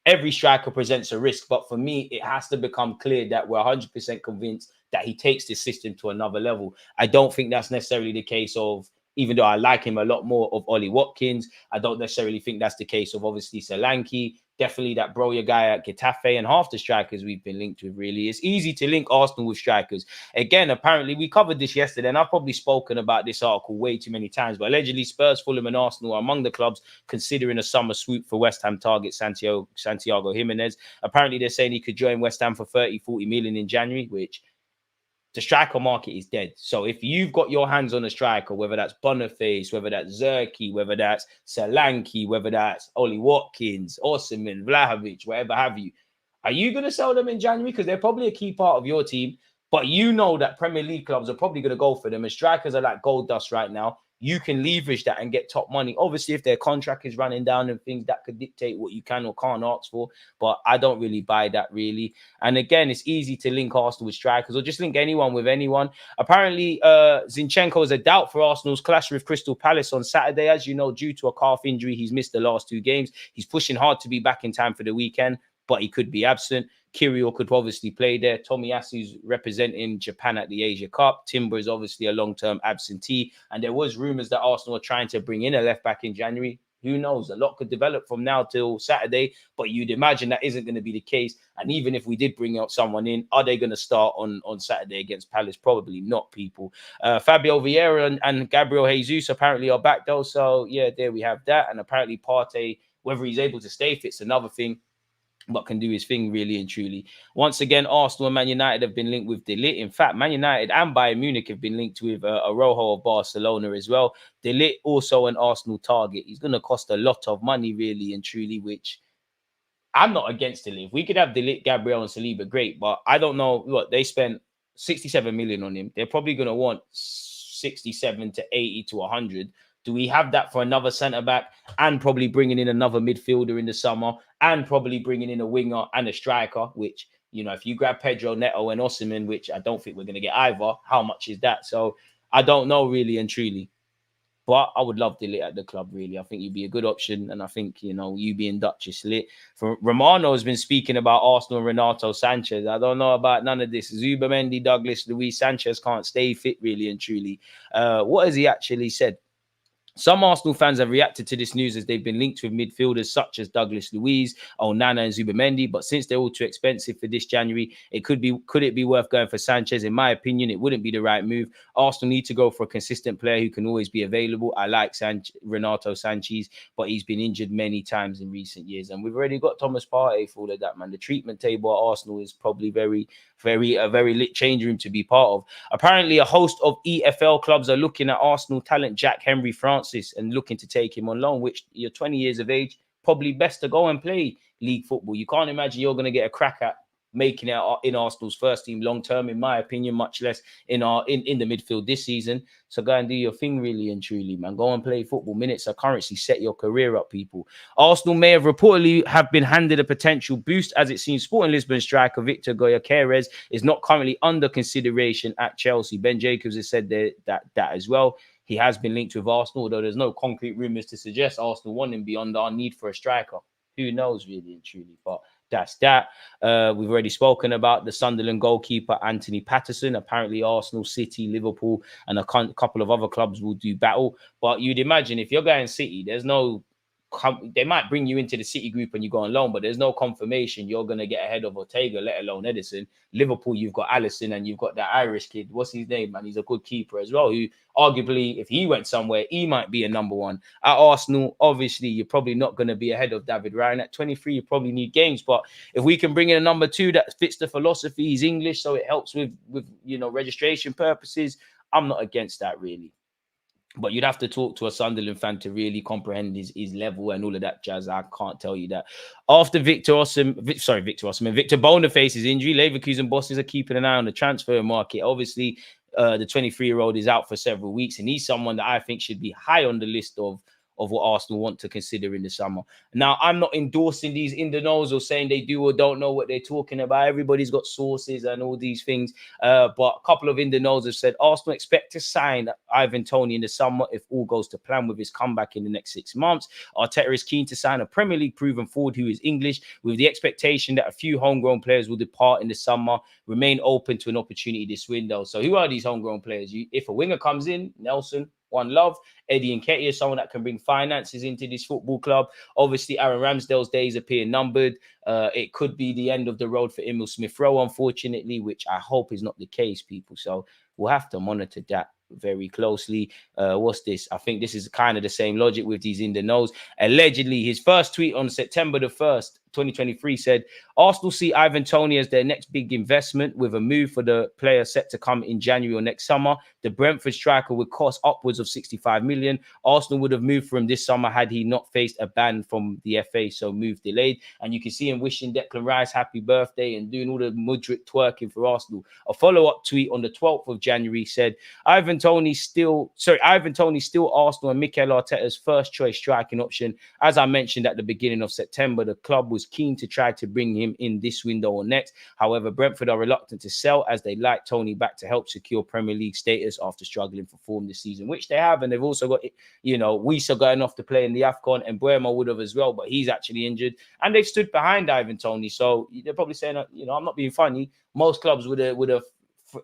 S2: every striker presents a risk, but for me, it has to become clear that we're 100% convinced that he takes this system to another level. I don't think that's necessarily the case of, even though I like him a lot more, of Ollie Watkins. I don't necessarily think that's the case of, obviously, Solanke. Definitely that Broja guy at Getafe, and half the strikers we've been linked with, really. It's easy to link Arsenal with strikers. Again, apparently, we covered this yesterday, and I've probably spoken about this article way too many times, but allegedly Spurs, Fulham, and Arsenal are among the clubs considering a summer swoop for West Ham target Santiago Jimenez. Apparently, they're saying he could join West Ham for 30-40 million in January, which the striker market is dead. So if you've got your hands on a striker, whether that's Boniface, whether that's Zerki, whether that's Solanke, whether that's Ollie Watkins, Osimhen, Vlahovic, whatever have you, are you going to sell them in January? Because they're probably a key part of your team, but you know that Premier League clubs are probably going to go for them, and strikers are like gold dust right now. You can leverage that and get top money. Obviously, if their contract is running down and things, that could dictate what you can or can't ask for. But I don't really buy that, really. And again, it's easy to link Arsenal with strikers or just link anyone with anyone. Apparently, Zinchenko is a doubt for Arsenal's clash with Crystal Palace on Saturday. As you know, due to a calf injury, he's missed the last 2 games. He's pushing hard to be back in time for the weekend, but he could be absent. Kyrgios could obviously play there. Tomiyasu's representing Japan at the Asia Cup. Timber is obviously a long-term absentee. And there was rumours that Arsenal are trying to bring in a left-back in January. Who knows? A lot could develop from now till Saturday, but you'd imagine that isn't going to be the case. And even if we did bring out someone in, are they going to start on Saturday against Palace? Probably not, people. Fabio Vieira and Gabriel Jesus apparently are back, though. So, yeah, there we have that. And apparently Partey, whether he's able to stay fit's another thing, but can do his thing really and truly. Once again, Arsenal and Man United have been linked with De Ligt. In fact, Man United and Bayern Munich have been linked with Araujo of Barcelona as well. De Ligt also an Arsenal target. He's going to cost a lot of money really and truly, which I'm not against De Ligt. If we could have De Ligt, Gabriel and Saliba, great. But I don't know what they spent 67 million on him. They're probably going to want 67 to 80 to 100. Do we have that for another centre back and probably bringing in another midfielder in the summer and probably bringing in a winger and a striker, which, you know, if you grab Pedro Neto and Osimhen, which I don't think we're going to get either, how much is that? So I don't know really and truly. But I would love Delete at the club, really. I think you'd be a good option. And I think, you know, you being Dutch is lit. For Romano has been speaking about Arsenal and Renato Sanchez. I don't know about none of this. Zubamendi, Douglas, Luis Sanchez can't stay fit, really and truly. What has he actually said? Some Arsenal fans have reacted to this news as they've been linked with midfielders such as Douglas Luiz, Onana and Zubamendi, but since they're all too expensive for this January, could it be worth going for Sanchez? In my opinion, it wouldn't be the right move. Arsenal need to go for a consistent player who can always be available. I like Renato Sanchez, but he's been injured many times in recent years, and we've already got Thomas Partey for all of that, man. The treatment table at Arsenal is probably a very lit change room to be part of. Apparently, a host of EFL clubs are looking at Arsenal talent Jack-Henry Francis and looking to take him on loan, which you're 20 years of age, probably best to go and play league football. You can't imagine you're going to get a crack at making it in Arsenal's first team long term, in my opinion, much less in the midfield this season. So go and do your thing, really and truly, man. Go and play football. Minutes are currency. Set your career up, people. Arsenal may have reportedly have been handed a potential boost, as it seems Sporting Lisbon striker Victor Gyökeres is not currently under consideration at Chelsea. Ben Jacobs has said that as well. He has been linked with Arsenal, although there's no concrete rumours to suggest Arsenal want him beyond our need for a striker. Who knows, really and truly, but that's that. We've already spoken about the Sunderland goalkeeper, Anthony Patterson. Apparently, Arsenal, City, Liverpool, and a couple of other clubs will do battle. But you'd imagine if you're going City, they might bring you into the City group and you go on loan, but there's no confirmation you're going to get ahead of Ortega, let alone Edison. Liverpool, you've got Alisson and you've got that Irish kid. What's his name, man? He's a good keeper as well, who arguably, if he went somewhere, he might be a number one. At Arsenal, obviously, you're probably not going to be ahead of David Ryan. At 23, you probably need games. But if we can bring in a number two that fits the philosophy, he's English, so it helps with registration purposes, I'm not against that, really. But you'd have to talk to a Sunderland fan to really comprehend his level and all of that jazz. I can't tell you that. After Victor Boniface's injury, Leverkusen bosses are keeping an eye on the transfer market. Obviously, the 23-year-old is out for several weeks, and he's someone that I think should be high on the list of what Arsenal want to consider in the summer. Now, I'm not endorsing these in the nose or saying they do or don't know what they're talking about. Everybody's got sources and all these things. But a couple of in the nose have said Arsenal expect to sign Ivan Toney in the summer if all goes to plan with his comeback in the next 6 months. Arteta is keen to sign a Premier League proven forward who is English, with the expectation that a few homegrown players will depart in the summer, remain open to an opportunity this window. So who are these homegrown players? If a winger comes in, Nelson, One Love, Eddie Nketiah is someone that can bring finances into this football club. Obviously, Aaron Ramsdale's days appear numbered. It could be the end of the road for Emil Smith-Rowe, unfortunately, which I hope is not the case, people. So we'll have to monitor that very closely. What's this? I think this is kind of the same logic with these in the nose. Allegedly, his first tweet on September the 1st, 2023 said, Arsenal see Ivan Toney as their next big investment, with a move for the player set to come in January or next summer. The Brentford striker would cost upwards of 65 million. Arsenal would have moved for him this summer had he not faced a ban from the FA, so move delayed. And you can see him wishing Declan Rice happy birthday and doing all the Mudryk twerking for Arsenal. A follow-up tweet on the 12th of January said, Ivan Toney still Arsenal and Mikel Arteta's first choice striking option. As I mentioned at the beginning of September, the club was keen to try to bring him in this window or next. However, Brentford are reluctant to sell as they like Toney back to help secure Premier League status after struggling for form this season, which they have. And they've also got, Wisa going off to play in the AFCON, and Buemo would have as well, but he's actually injured. And they've stood behind Ivan Toney. So they're probably saying, I'm not being funny. Most clubs would have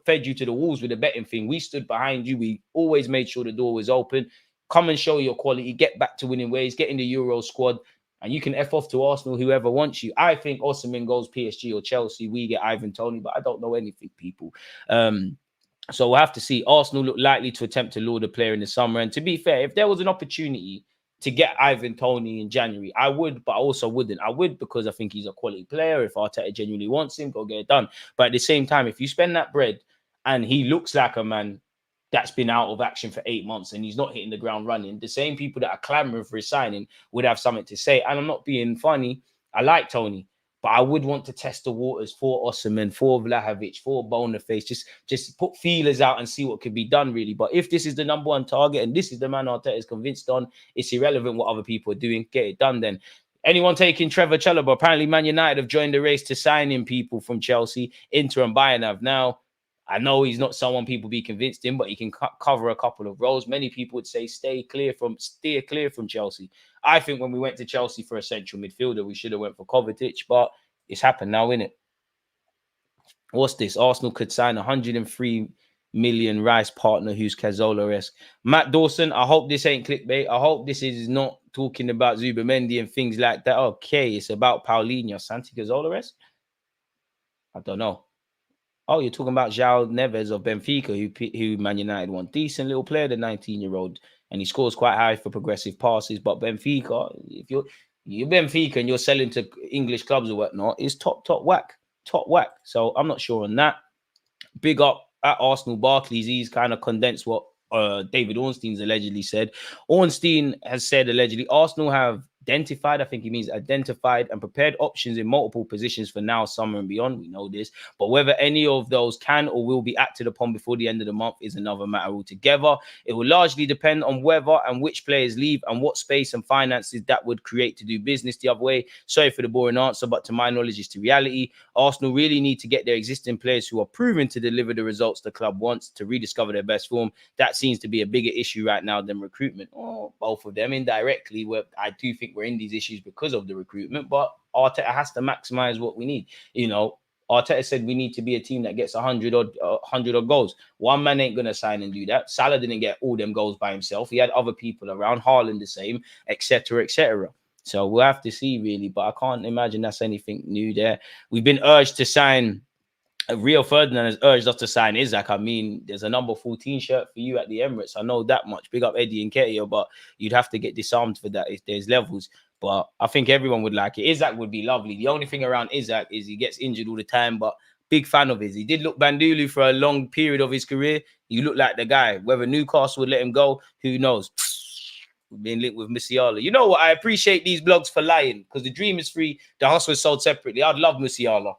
S2: fed you to the walls with a betting thing. We stood behind you. We always made sure the door was open. Come and show your quality. Get back to winning ways. Get in the Euro squad. And you can F off to Arsenal, whoever wants you. I think Osimhen goes PSG or Chelsea. We get Ivan Toney, but I don't know anything, people. So we'll have to see. Arsenal look likely to attempt to lure the player in the summer. And to be fair, if there was an opportunity to get Ivan Toney in January, I would, but I also wouldn't. I would because I think he's a quality player. If Arteta genuinely wants him, go get it done. But at the same time, if you spend that bread and he looks like a man that's been out of action for 8 months and he's not hitting the ground running, the same people that are clamoring for his signing would have something to say. And I'm not being funny. I like Toney, But I would want to test the waters for Osimhen, for Vlahovic, for Boniface. Just put feelers out and see what could be done, really. But if this is the number one target and this is the man Arteta is convinced on, it's irrelevant what other people are doing. Get it done then. Anyone taking Trevor Chalobah? Apparently, Man United have joined the race to signing people from Chelsea. Inter and Bayern have now. I know he's not someone people be convinced in, but he can cover a couple of roles. Many people would say steer clear from Chelsea. I think when we went to Chelsea for a central midfielder, we should have went for Kovacic, but it's happened now, innit? What's this? Arsenal could sign 103 million Rice partner who's Cazorla-esque. Matt Dawson, I hope this ain't clickbait. I hope this is not talking about Zubamendi and things like that. Okay, it's about Paulinho. Santi Cazorla-esque? I don't know. Oh, you're talking about João Neves of Benfica, who Man United want. Decent little player, the 19-year-old. And he scores quite high for progressive passes. But Benfica, if you're Benfica and you're selling to English clubs or whatnot, it's top whack. Top whack. So I'm not sure on that. Big up at Arsenal Barclays. He's kind of condensed what David Ornstein's allegedly said. Ornstein has said allegedly Arsenal have identified, I think he means identified and prepared options in multiple positions for now, summer and beyond. We know this, but whether any of those can or will be acted upon before the end of the month is another matter altogether. It will largely depend on whether and which players leave and what space and finances that would create to do business the other way. Sorry for the boring answer, but to my knowledge, it's the reality. Arsenal really need to get their existing players who are proven to deliver the results the club wants to rediscover their best form. That seems to be a bigger issue right now than recruitment. Oh, both of them indirectly. Where I do think we're in these issues because of the recruitment, but Arteta has to maximize what we need. You know, Arteta said we need to be a team that gets 100 odd goals. One man ain't gonna sign and do that. Salah didn't get all them goals by himself. He had other people around, Haaland the same, etc., etc. So we'll have to see, really, but I can't imagine that's anything new there. We've been urged to sign. Rio Ferdinand has urged us to sign Isaac. I mean, there's a number 14 shirt for you at the Emirates. I know that much. Big up Eddie and Ketia, but you'd have to get disarmed for that if there's levels. But I think everyone would like it. Isaac would be lovely. The only thing around Isaac is he gets injured all the time, but big fan of his. He did look Bandulu for a long period of his career. You look like the guy. Whether Newcastle would let him go, who knows? We've been linked with Musiala. You know what? I appreciate these blogs for lying because the dream is free. The hustle is sold separately. I'd love Musiala.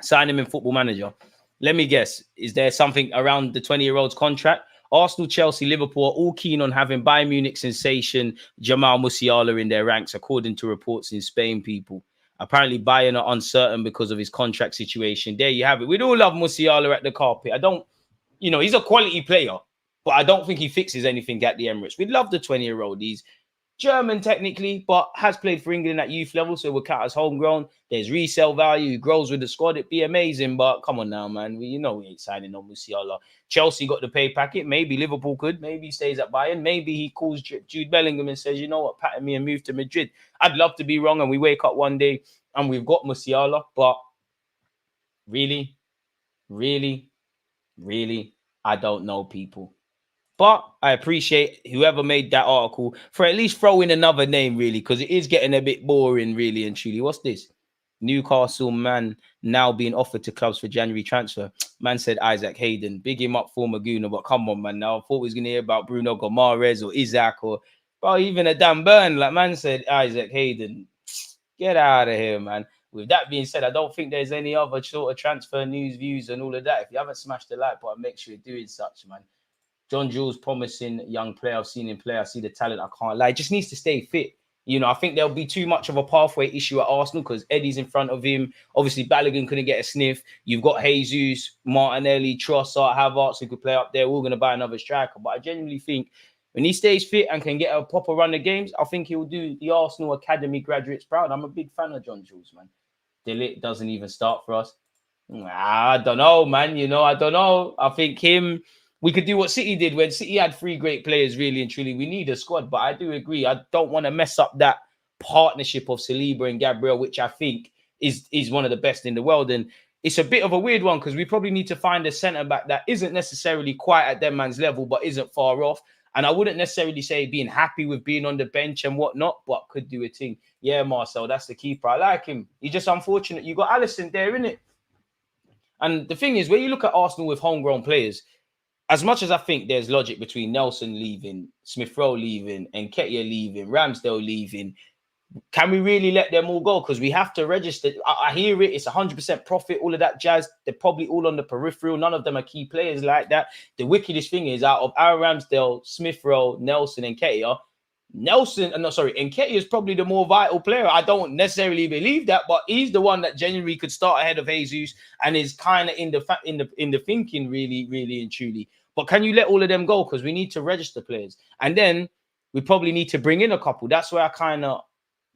S2: Sign him in Football Manager. Let me guess. Is there something around the 20-year-old's contract? Arsenal, Chelsea, Liverpool are all keen on having Bayern Munich sensation Jamal Musiala in their ranks, according to reports in Spain, people. Apparently, Bayern are uncertain because of his contract situation. There you have it. We'd all love Musiala at the carpet. He's a quality player, but I don't think he fixes anything at the Emirates. We'd love the 20-year-old. He's German technically, but has played for England at youth level, so we'll count as homegrown. There's resale value. He grows with the squad. It'd be amazing, but come on now, man. We ain't signing on Musiala. Chelsea got the pay packet. Maybe Liverpool could. Maybe he stays at Bayern. Maybe he calls Jude Bellingham and says, you know what, pattern me and move to Madrid. I'd love to be wrong and we wake up one day and we've got Musiala, but really, I don't know, people. But I appreciate whoever made that article for at least throwing another name, really, because it is getting a bit boring, really and truly. What's this? Newcastle man now being offered to clubs for January transfer. Man said Isaac Hayden. Big him up for Maguna, but come on, man. Now I thought we was going to hear about Bruno Gomares or Isaac or even a Dan Burn. Like man said Isaac Hayden. Get out of here, man. With that being said, I don't think there's any other sort of transfer news, views, and all of that. If you haven't smashed the like button, make sure you're doing such, man. John Jules, promising young player. I've seen him play. I see the talent. I can't lie. Just needs to stay fit. You know, I think there'll be too much of a pathway issue at Arsenal because Eddie's in front of him. Obviously, Balogun couldn't get a sniff. You've got Jesus, Martinelli, Trossard, Havertz who could play up there. We're going to buy another striker. But I genuinely think when he stays fit and can get a proper run of games, I think he'll do the Arsenal Academy graduates proud. I'm a big fan of John Jules, man. Delit doesn't even start for us. I don't know, man. I don't know. I think we could do what City did when City had 3 great players, really and truly. We need a squad, but I do agree. I don't want to mess up that partnership of Saliba and Gabriel, which I think is one of the best in the world. And it's a bit of a weird one because we probably need to find a centre-back that isn't necessarily quite at them man's level, but isn't far off. And I wouldn't necessarily say being happy with being on the bench and whatnot, but could do a thing. Yeah, Marcel, that's the keeper. I like him. He's just unfortunate. You got Alisson there, innit? And the thing is, when you look at Arsenal with homegrown players, as much as I think there's logic between Nelson leaving, Smith Rowe leaving, Nketiah leaving, Ramsdale leaving, Can we really let them all go? Because we have to register. I hear it. It's 100% profit, all of that jazz. They're probably all on the peripheral. None of them are key players like that. The wickedest thing is, out of Aaron Ramsdale, Smith Rowe, Nelson, and Nketiah, Nketiah is probably the more vital player. I don't necessarily believe that, but he's the one that genuinely could start ahead of Jesus and is kind of in the thinking, really, really and truly. But can you let all of them go? Because we need to register players. And then we probably need to bring in a couple. That's where I kind of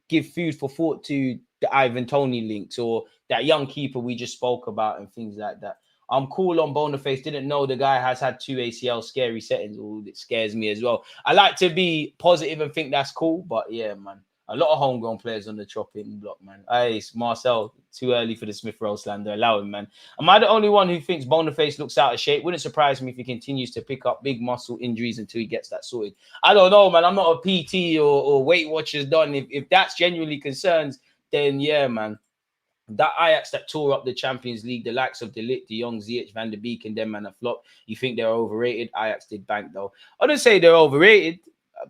S2: give food for thought to the Ivan Toney links or that young keeper we just spoke about and things like that. I'm cool on Boniface. Didn't know the guy has had 2 ACL scary settings. Oh, it scares me as well. I like to be positive and think that's cool, but yeah, man. A lot of homegrown players on the chopping block, man. Hey, Marcel, too early for the Smith Rowe slander. Allow him, man. Am I the only one who thinks Boniface looks out of shape? Wouldn't surprise me if he continues to pick up big muscle injuries until he gets that sorted. I don't know, man. I'm not a PT or Weight Watchers done. If that's genuinely concerns, then yeah, man. That Ajax that tore up the Champions League, the likes of De Ligt, De Jong, Ziyech, Van der Beek, and them, man, a flop. You think they're overrated? Ajax did bank, though. I don't say they're overrated,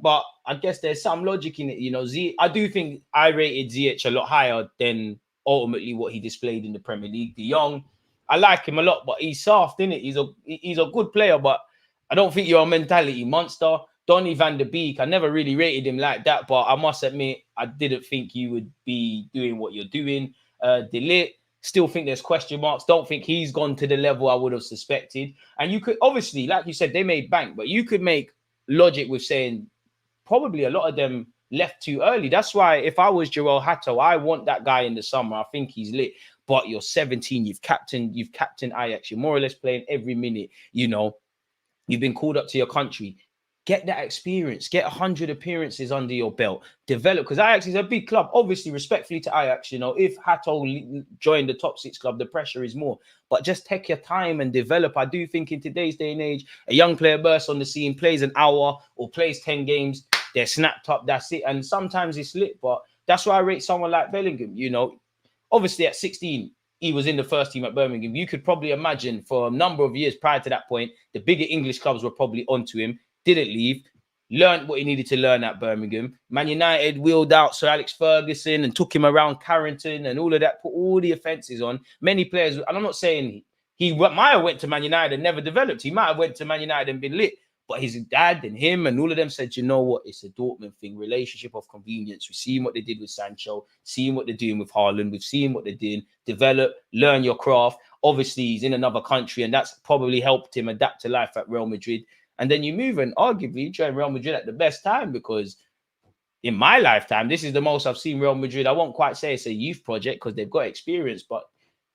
S2: but I guess there's some logic in it. You know, I do think I rated Ziyech a lot higher than ultimately what he displayed in the Premier League. De Jong, I like him a lot, but he's soft, innit? He's a good player, but I don't think you're a mentality monster. Donny van der Beek, I never really rated him like that, but I must admit, I didn't think you would be doing what you're doing. De Ligt, still think there's question marks. Don't think he's gone to the level I would have suspected. And you could, obviously, like you said, they made bank, but you could make logic with saying probably a lot of them left too early. That's why if I was Joel Hatto, I want that guy in the summer. I think he's lit. But you're 17, you've captained Ajax. You're more or less playing every minute. You know, you've been called up to your country. Get that experience. Get 100 appearances under your belt. Develop, because Ajax is a big club. Obviously, respectfully to Ajax, you know, if Hatto joined the top 6 club, the pressure is more. But just take your time and develop. I do think in today's day and age, a young player bursts on the scene, plays an hour or plays 10 games, they're snapped up, that's it. And sometimes it's lit, but that's why I rate someone like Bellingham. You know, obviously at 16, he was in the first team at Birmingham. You could probably imagine for a number of years prior to that point, the bigger English clubs were probably onto him. Didn't leave, learned what he needed to learn at Birmingham. Man United wheeled out Sir Alex Ferguson and took him around Carrington and all of that, put all the offences on. Many players, and I'm not saying he might have went to Man United and never developed. He might have went to Man United and been lit. But his dad and him and all of them said, you know what, it's a Dortmund thing, relationship of convenience. We've seen what they did with Sancho, seen what they're doing with Haaland. We've seen what they're doing. Develop, learn your craft. Obviously, he's in another country, and that's probably helped him adapt to life at Real Madrid. And then you move and arguably you join Real Madrid at the best time, because in my lifetime, this is the most I've seen Real Madrid. I won't quite say it's a youth project because they've got experience, but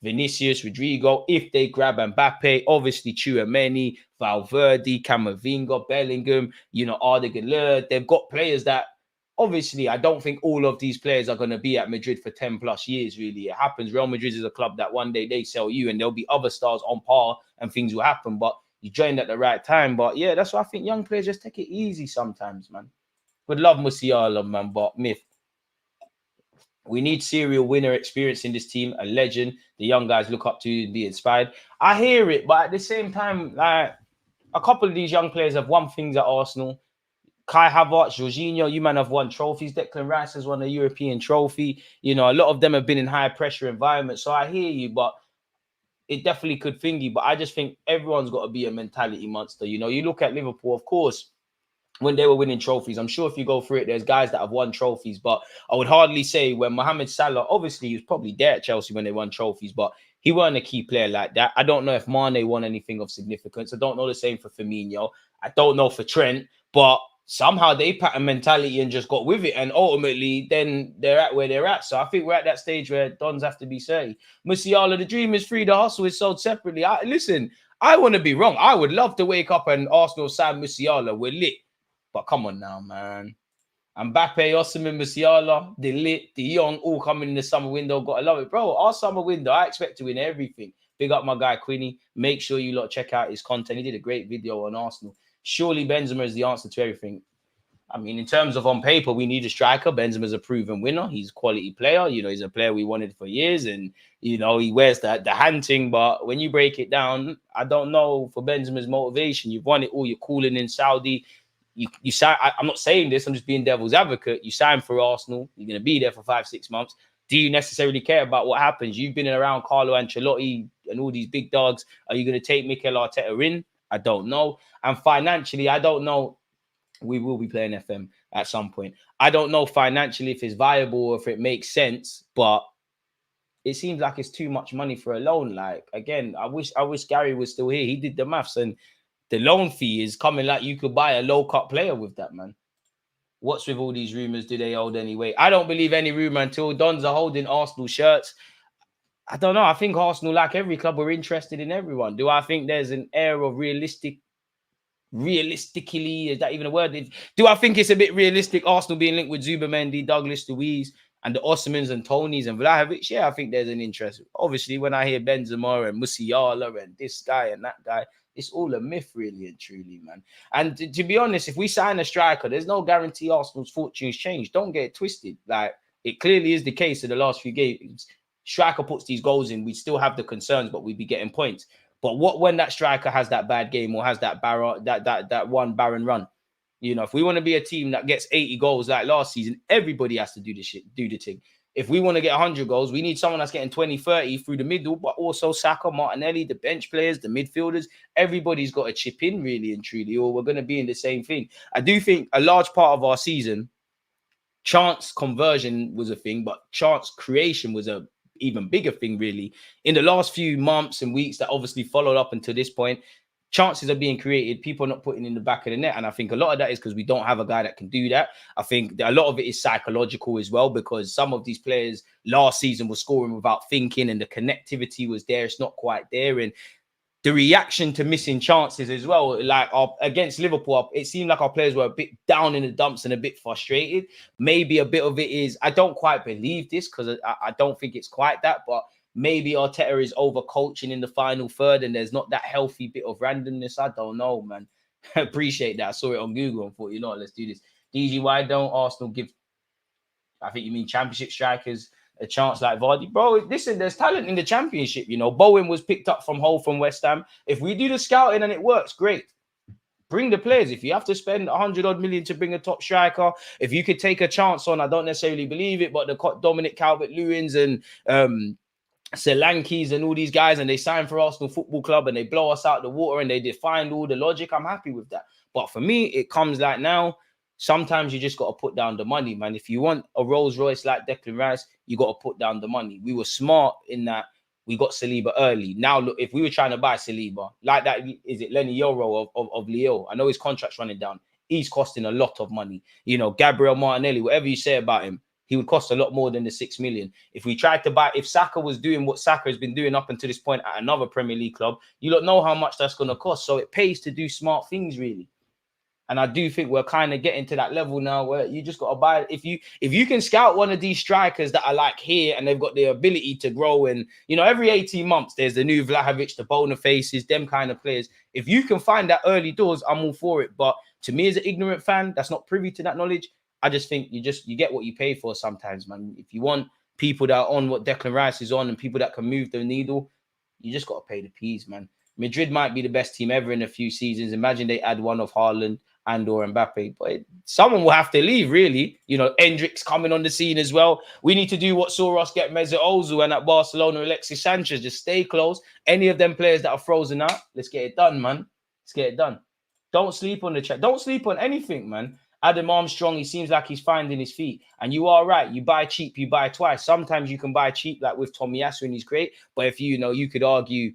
S2: Vinicius, Rodrigo, if they grab Mbappe, obviously Tchouameni, Valverde, Camavinga, Bellingham, you know, Arda Güler, they've got players that obviously I don't think all of these players are going to be at Madrid for 10 plus years, really. It happens. Real Madrid is a club that one day they sell you and there'll be other stars on par and things will happen, but you joined at the right time. But yeah, that's why I think young players just take it easy sometimes, man. Would love Musiala, man, but myth. We need serial winner experience in this team, a legend the young guys look up to and be inspired. I hear it, but at the same time, like a couple of these young players have won things at Arsenal. Kai Havertz, Jorginho, you man have won trophies. Declan Rice has won a European trophy. You know, a lot of them have been in high pressure environments. So I hear you, but it definitely could thingy. But I just think everyone's got to be a mentality monster. You know, you look at Liverpool, of course, when they were winning trophies, I'm sure if you go through it, there's guys that have won trophies, but I would hardly say when Mohamed Salah, obviously he was probably there at Chelsea when they won trophies, but he weren't a key player like that. I don't know if Mane won anything of significance. I don't know the same for Firmino. I don't know for Trent, but somehow they pattern mentality and just got with it. And ultimately, then they're at where they're at. So I think we're at that stage where Dons have to be 30. Musiala, the dream is free. The hustle is sold separately. Listen, I want to be wrong. I would love to wake up and Arsenal sign Musiala. We're lit. But come on now, man. Mbappe, Osimhen, Musiala, De Ligt, De Jong, all coming in the summer window. Got to love it. Bro, our summer window, I expect to win everything. Big up my guy, Quinny. Make sure you lot check out his content. He did a great video on Arsenal. Surely Benzema is the answer to everything. I mean, in terms of on paper, we need a striker. Benzema's a proven winner. He's a quality player. You know, he's a player we wanted for years. And, you know, he wears the hand thing. But when you break it down, I don't know for Benzema's motivation. You've won it all. You're cooling in Saudi. you sign. I'm not saying this. I'm just being devil's advocate. You sign for Arsenal. You're going to be there for 5-6 months. Do you necessarily care about what happens? You've been around Carlo Ancelotti and all these big dogs. Are you going to take Mikel Arteta in? I don't know. And financially, I don't know. We will be playing FM at some point. I don't know financially if it's viable or if it makes sense, but it seems like it's too much money for a loan. Like, again, I wish Gary was still here. He did the maths, and the loan fee is coming like you could buy a low-cut player with that, man. What's with all these rumors? Do they hold any weight? I don't believe any rumor until Dons are holding Arsenal shirts. I don't know. I think Arsenal, like every club, are interested in everyone. Do I think there's an air of realistically, is that even a word? Do I think it's a bit realistic, Arsenal being linked with Zubimendi, Douglas Luiz, and the Osmans and Tonys and Vlahovic? Yeah, I think there's an interest. Obviously, when I hear Benzema and Musiala and this guy and that guy, it's all a myth, really and truly, man. And to be honest, if we sign a striker, there's no guarantee Arsenal's fortunes change. Don't get it twisted. Like, it clearly is the case in the last few games. Striker puts these goals in, we still have the concerns, but we'd be getting points. But what when that striker has that bad game or has that one barren run? You know, if we want to be a team that gets 80 goals like last season, everybody has to do the thing. If we want to get 100 goals, we need someone that's getting 20, 30 through the middle, but also Saka, Martinelli, the bench players, the midfielders. Everybody's got to chip in, really and truly, or we're going to be in the same thing. I do think a large part of our season, chance conversion was a thing, but chance creation was a even bigger thing, really. In the last few months and weeks that obviously followed up until this point, chances are being created. People are not putting in the back of the net. And I think a lot of that is because we don't have a guy that can do that. I think a lot of it is psychological as well, because some of these players last season were scoring without thinking and the connectivity was there. It's not quite there. And the reaction to missing chances as well, like against Liverpool, it seemed like our players were a bit down in the dumps and a bit frustrated. Maybe a bit of it is, I don't quite believe this because I don't think it's quite that, but maybe Arteta is over coaching in the final third and there's not that healthy bit of randomness. I don't know, man. I appreciate that. I saw it on Google and thought, you know what, let's do this. DG, why don't Arsenal give, I think you mean championship strikers, a chance like Vardy? Bro, listen, there's talent in the championship. You know, Bowen was picked up from Hull from West Ham. If we do the scouting and it works, great. Bring the players. If you have to spend 100-odd million to bring a top striker, if you could take a chance on, I don't necessarily believe it, but the Dominic Calvert-Lewins and Solankis and all these guys, and they sign for Arsenal Football Club and they blow us out the water and they define all the logic, I'm happy with that. But for me, it comes like now, sometimes you just got to put down the money, man. If you want a Rolls Royce like Declan Rice, you got to put down the money. We were smart in that we got Saliba early. Now, look, if we were trying to buy Saliba, like that, is it Lenny Yoro of Lille? I know his contract's running down. He's costing a lot of money. You know, Gabriel Martinelli, whatever you say about him, he would cost a lot more than the 6 million. If we tried to buy, if Saka was doing what Saka has been doing up until this point at another Premier League club, you don't know how much that's going to cost. So it pays to do smart things, really. And I do think we're kind of getting to that level now where you just got to buy. If you can scout one of these strikers that are like here and they've got the ability to grow, and you know, every 18 months there's the new Vlahovic, the Bonifaces, them kind of players. If you can find that early doors, I'm all for it. But to me, as an ignorant fan that's not privy to that knowledge, I just think you get what you pay for sometimes, man. If you want people that are on what Declan Rice is on and people that can move the needle, you just got to pay the peas, man. Madrid might be the best team ever in a few seasons. Imagine they add one of Haaland and/or Mbappe, but someone will have to leave, really. You know, Endrick's coming on the scene as well. We need to do what saw us get Mesut Ozil and at Barcelona, Alexis Sanchez. Just stay close. Any of them players that are frozen out, let's get it done, man. Let's get it done. Don't sleep on the chat. Don't sleep on anything, man. Adam Armstrong, he seems like he's finding his feet. And you are right. You buy cheap, you buy twice. Sometimes you can buy cheap, like with Tomiyasu, and he's great. But if you could argue,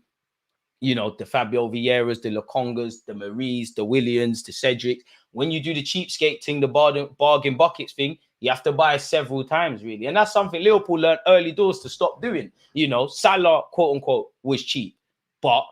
S2: you know, the Fabio Vieiras, the Lokongas, the Maries, the Williams, the Cedric. When you do the cheapskate thing, the bargain buckets thing, you have to buy several times, really. And that's something Liverpool learned early doors to stop doing. You know, Salah, quote unquote, was cheap, but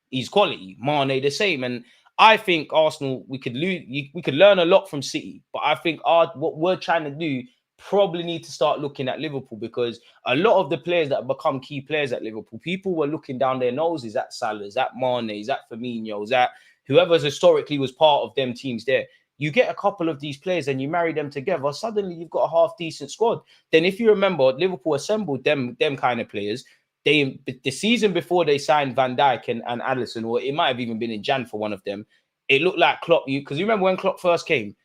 S2: he's quality. Mane, the same. And I think Arsenal, we could learn a lot from City, but I think what we're trying to do probably need to start looking at Liverpool, because a lot of the players that have become key players at Liverpool, people were looking down their noses at Salah's, at Mane's, at Firmino's, at whoever's historically was part of them teams there. You get a couple of these players and you marry them together, suddenly you've got a half-decent squad. Then if you remember, Liverpool assembled them kind of players. The season before they signed Van Dijk and Alisson, or it might have even been in Jan for one of them, it looked like Klopp. Because you remember when Klopp first came,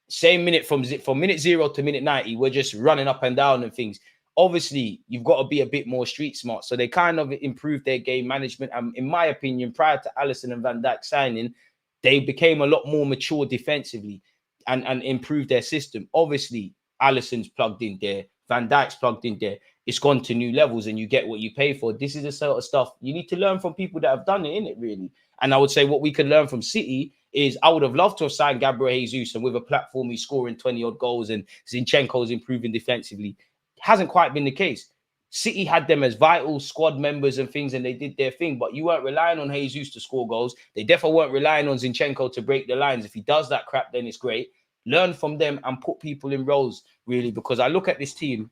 S2: same minute from minute 0 to minute 90, we're just running up and down and things. Obviously, you've got to be a bit more street smart. So they kind of improved their game management. And in my opinion, prior to Alisson and Van Dijk signing, they became a lot more mature defensively and improved their system. Obviously, Alisson's plugged in there. Van Dijk's plugged in there. It's gone to new levels and you get what you pay for. This is the sort of stuff you need to learn from people that have done it, innit, really? And I would say what we could learn from City is I would have loved to have signed Gabriel Jesus, and with a platform he's scoring 20-odd goals and Zinchenko's improving defensively. Hasn't quite been the case. City had them as vital squad members and things, and they did their thing, but you weren't relying on Jesus to score goals. They definitely weren't relying on Zinchenko to break the lines. If he does that crap, then it's great. Learn from them and put people in roles, really, because I look at this team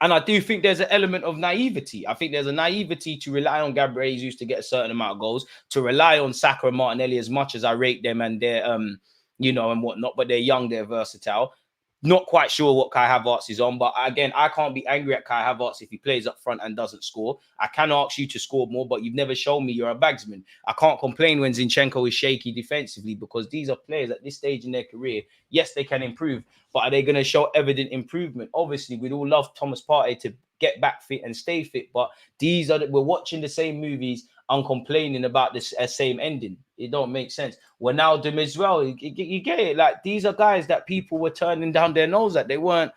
S2: and I do think there's an element of naivety. I think there's a naivety to rely on Gabriel Jesus to get a certain amount of goals, to rely on Saka and Martinelli as much as I rate them and they're, and whatnot, but they're young, they're versatile. Not quite sure what Kai Havertz is on, but again, I can't be angry at Kai Havertz if he plays up front and doesn't score. I can ask you to score more, but you've never shown me you're a bagsman. I can't complain when Zinchenko is shaky defensively because these are players at this stage in their career. Yes, they can improve, but are they going to show evident improvement? Obviously, we'd all love Thomas Partey to get back fit and stay fit, but we're watching the same movies and complaining about this same ending. It don't make sense. Wijnaldum as well. You get it. Like, these are guys that people were turning down their nose at. They weren't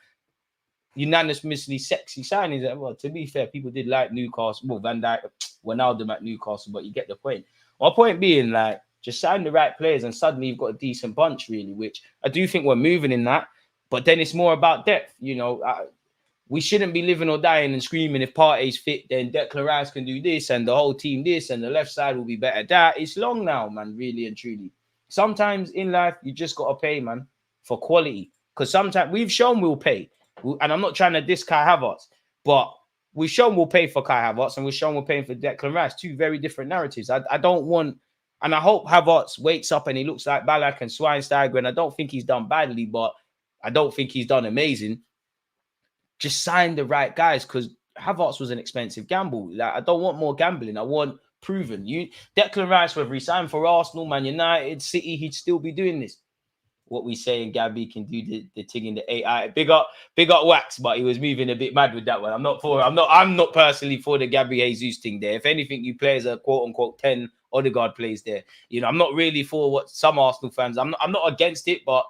S2: unanimously sexy signings. Well, to be fair, people did like Newcastle. Well, Van Dijk, Wijnaldum at Newcastle, but you get the point. My point being, like, just sign the right players and suddenly you've got a decent bunch, really, which I do think we're moving in that. But then it's more about depth, we shouldn't be living or dying and screaming if Partey's fit, then Declan Rice can do this and the whole team this and the left side will be better. That it's long now, man, really and truly. Sometimes in life, you just got to pay, man, for quality. Because sometimes we've shown we'll pay. And I'm not trying to diss Kai Havertz, but we've shown we'll pay for Kai Havertz and we've shown we're paying for Declan Rice. Two very different narratives. I don't want, and I hope Havertz wakes up and he looks like Ballack and Schweinsteiger. And I don't think he's done badly, but I don't think he's done amazing. Just sign the right guys because Havertz was an expensive gamble. Like, I don't want more gambling. I want proven. Declan Rice, whether he signed for Arsenal, Man United, City, he'd still be doing this. What we saying, Gabby can do the thing in the AI. Big up Wax, but he was moving a bit mad with that one. I'm not personally for the Gabriel Jesus thing there. If anything, you play as a quote unquote 10 Odegaard plays there. I'm not really for what some Arsenal fans. I'm not against it, but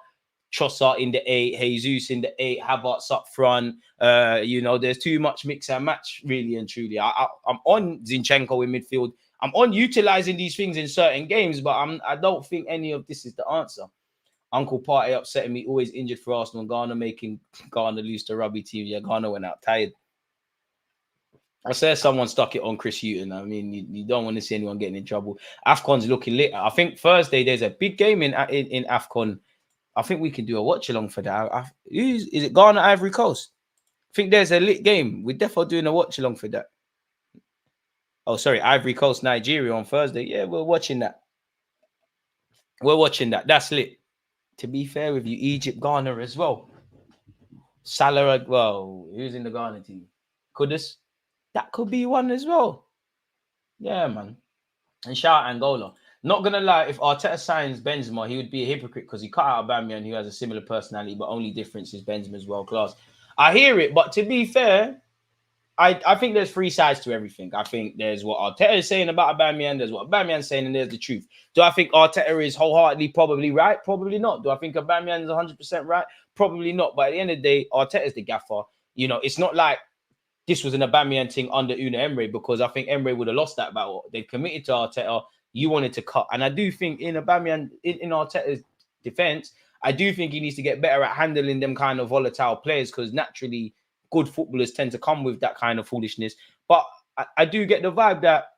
S2: Trossard in the 8, Jesus in the 8, Havertz up front. There's too much mix and match, really and truly. I'm on Zinchenko in midfield. I'm on utilizing these things in certain games, but I don't think any of this is the answer. Uncle Partey upsetting me, always injured for Arsenal. Ghana making Ghana lose to rugby team. Yeah, Ghana went out tired. I said someone stuck it on Chris Hughton. I mean, you don't want to see anyone getting in trouble. AFCON's looking lit. I think Thursday there's a big game in AFCON. I think we can do a watch along for that. Is it Ghana, Ivory Coast? I think there's a lit game. We're definitely doing a watch along for that. Oh, sorry, Ivory Coast, Nigeria on Thursday. Yeah, we're watching that. That's lit. To be fair with you, Egypt, Ghana as well. Salah, well, who's in the Ghana team? Kudus? That could be one as well. Yeah, man. And shout out Angola. Not going to lie, if Arteta signs Benzema, he would be a hypocrite because he cut out Aubameyang, who has a similar personality, but only difference is Benzema's world class. I hear it, but to be fair, I think there's three sides to everything. I think there's what Arteta is saying about Aubameyang, there's what Aubameyang's saying, and there's the truth. Do I think Arteta is wholeheartedly probably right? Probably not. Do I think Aubameyang is 100% right? Probably not. But at the end of the day, Arteta is the gaffer. It's not like this was an Aubameyang thing under Unai Emery, because I think Emery would have lost that battle. They committed to Arteta. You wanted to cut. And I do think in Aubameyang, in Arteta's defense, I do think he needs to get better at handling them kind of volatile players, because naturally good footballers tend to come with that kind of foolishness. But I do get the vibe that,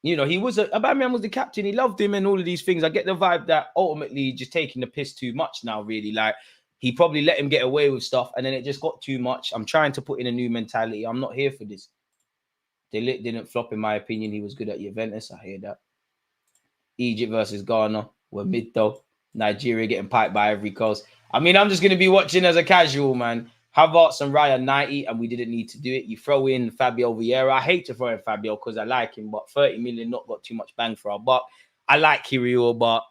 S2: Aubameyang was the captain. He loved him and all of these things. I get the vibe that ultimately just taking the piss too much now, really. Like, he probably let him get away with stuff and then it just got too much. I'm trying to put in a new mentality. I'm not here for this. De Ligt didn't flop, in my opinion. He was good at Juventus. I hear that. Egypt versus Ghana. We're mid though. Nigeria getting piped by Ivory Coast. I mean, I'm just going to be watching as a casual, man. Havertz and Raya 90, and we didn't need to do it. You throw in Fabio Vieira. I hate to throw in Fabio because I like him, but 30 million not got too much bang for our buck. I like Kirio, but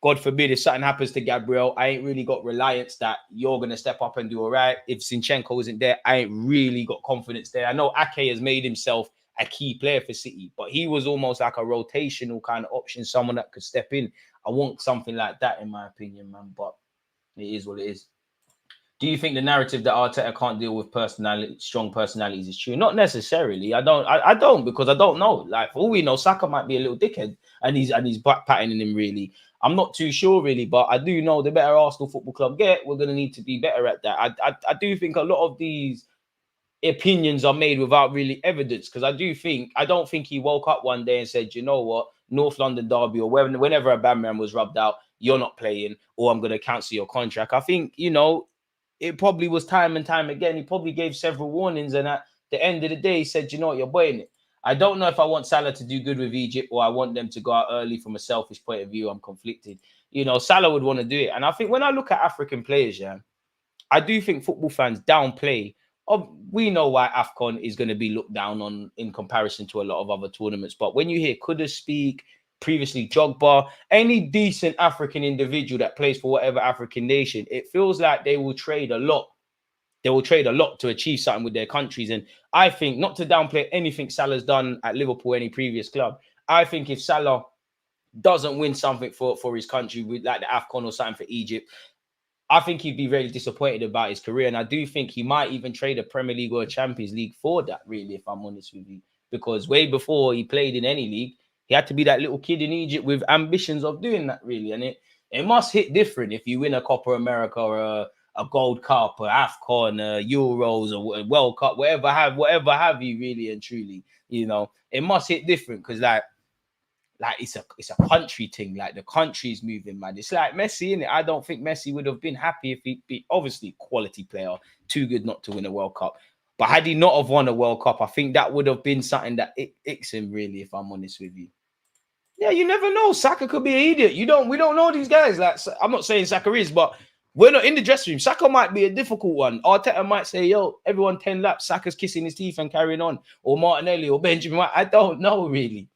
S2: God forbid if something happens to Gabriel, I ain't really got reliance that you're going to step up and do all right. If Zinchenko isn't there, I ain't really got confidence there. I know Ake has made himself a key player for City, but he was almost like a rotational kind of option, someone that could step in. I want something like that, in my opinion, man, but it is what it is. Do you think the narrative that Arteta can't deal with strong personalities is true? Not necessarily. I don't because I don't know. Like, for all we know, Saka might be a little dickhead and he's back patterning him really. I'm not too sure really, but I do know the better Arsenal Football Club get, we're going to need to be better at that. I do think a lot of these opinions are made without really evidence, because I don't think he woke up one day and said, you know what, North London derby or whenever a Bamman was rubbed out, you're not playing or I'm going to cancel your contract. I think, it probably was time and time again. He probably gave several warnings, and at the end of the day, he said, you know what, you're boying it. I don't know if I want Salah to do good with Egypt or I want them to go out early. From a selfish point of view, I'm conflicted. Salah would want to do it. And I think when I look at African players, I do think football fans downplay. We know why AFCON is going to be looked down on in comparison to a lot of other tournaments. But when you hear Kudus speak, previously Jogba, any decent African individual that plays for whatever African nation, it feels like they will trade a lot. They will trade a lot to achieve something with their countries. And I think, not to downplay anything Salah's done at Liverpool, any previous club, I think if Salah doesn't win something for his country, with like the AFCON or something for Egypt, I think he'd be very disappointed about his career. And I do think he might even trade a Premier League or a Champions League for that, really, if I'm honest with you. Because way before he played in any league, he had to be that little kid in Egypt with ambitions of doing that, really. And it must hit different if you win a Copa America or a Gold Cup or AFCON, Euros or World Cup, whatever have you, really and truly. It must hit different because like it's a country thing. Like, the country's moving, man. It's like Messi, innit? I don't think Messi would have been happy if he'd be, obviously, quality player, too good not to win a World Cup. But had he not have won a World Cup, I think that would have been something that icks him, really, if I'm honest with you. Yeah, you never know. Saka could be an idiot. We don't know these guys. Like, I'm not saying Saka is, but we're not in the dressing room. Saka might be a difficult one. Arteta might say, yo, everyone 10 laps, Saka's kissing his teeth and carrying on. Or Martinelli or Benjamin. I don't know, really.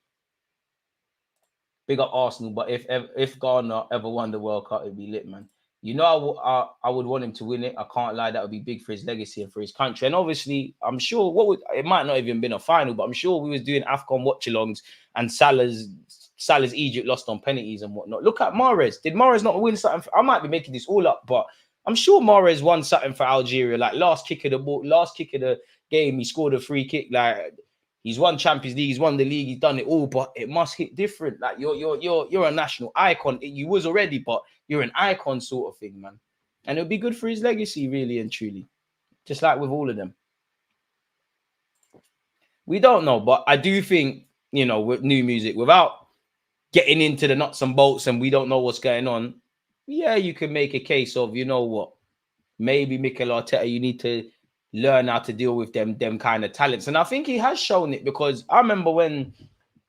S2: Big up Arsenal, but if Ghana ever won the World Cup, it'd be lit, man. I would want him to win it. I can't lie, that would be big for his legacy and for his country. And obviously, I'm sure it might not even been a final, but I'm sure we was doing AFCON watch-alongs and Salah's Egypt lost on penalties and whatnot. Look at Mahrez. Did Mahrez not win something? I might be making this all up, but I'm sure Mahrez won something for Algeria. Like, last kick of the game, he scored a free kick. Like, he's won Champions League, he's won the league, he's done it all, but it must hit different. Like, you're a national icon. You was already, but you're an icon sort of thing, man. And it'll be good for his legacy, really and truly. Just like with all of them. We don't know, but I do think, with new music, without getting into the nuts and bolts and we don't know what's going on, yeah, you can make a case of, you know what, maybe Mikel Arteta, you need to learn how to deal with them kind of talents. And I think he has shown it, because I remember when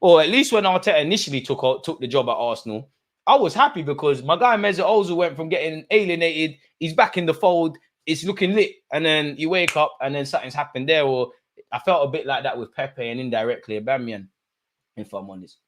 S2: Arteta initially took the job at Arsenal, I was happy because my guy Mesut Ozil went from getting alienated, he's back in the fold, it's looking lit, and then you wake up and then something's happened there. Or I felt a bit like that with Pepe and indirectly Aubameyang, if I'm honest.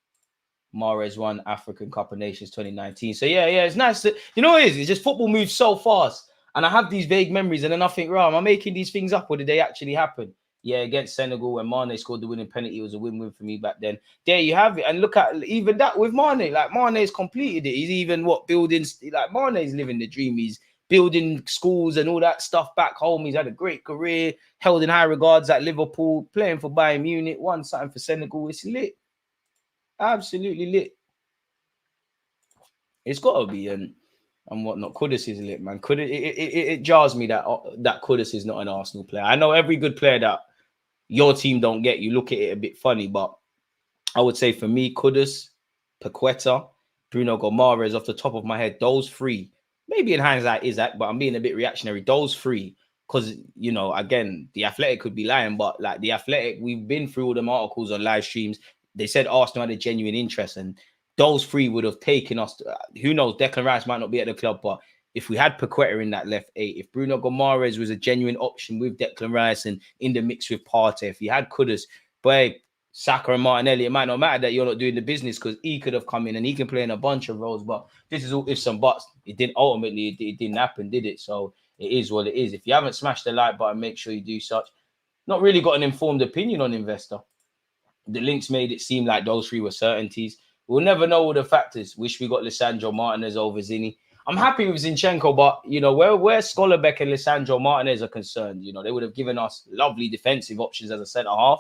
S2: Mahrez won African Cup of Nations 2019. So yeah, it's nice to, what it is? It's just football moves so fast. And I have these vague memories, and then I think, right, am I making these things up, or did they actually happen? Yeah, against Senegal, when Mane scored the winning penalty, it was a win-win for me back then. There you have it. And look at even that with Mane. Like, Mane's completed it. He's even building, like, Mane's living the dream. He's building schools and all that stuff back home. He's had a great career, held in high regards at Liverpool, playing for Bayern Munich, won something for Senegal. It's lit. Absolutely lit. It's got to be. And whatnot. Kudus is lit, man. It jars me that Kudus is not an Arsenal player. I know every good player that your team don't get, you look at it a bit funny, but I would say for me, Kudus, Paqueta, Bruno Gomares, off the top of my head, those three, maybe in hindsight Isaac, but I'm being a bit reactionary, those three, because, again, The Athletic could be lying, but like The Athletic, we've been through all them articles on live streams. They said Arsenal had a genuine interest, and those three would have taken us. Who knows? Declan Rice might not be at the club, but if we had Paqueta in that left eight, if Bruno Gomares was a genuine option with Declan Rice and in the mix with Partey, if you had Kudus, boy, Saka and Martinelli, it might not matter that you're not doing the business because he could have come in and he can play in a bunch of roles. But this is all ifs and buts. It didn't ultimately, it didn't happen, did it? So it is what it is. If you haven't smashed the like button, make sure you do such. Not really got an informed opinion on Investor. The links made it seem like those three were certainties. We'll never know all the factors. Wish we got Lisandro Martinez over Zinni. I'm happy with Zinchenko, but, you know, where Schollerbeck and Lisandro Martinez are concerned, you know, they would have given us lovely defensive options as a centre-half.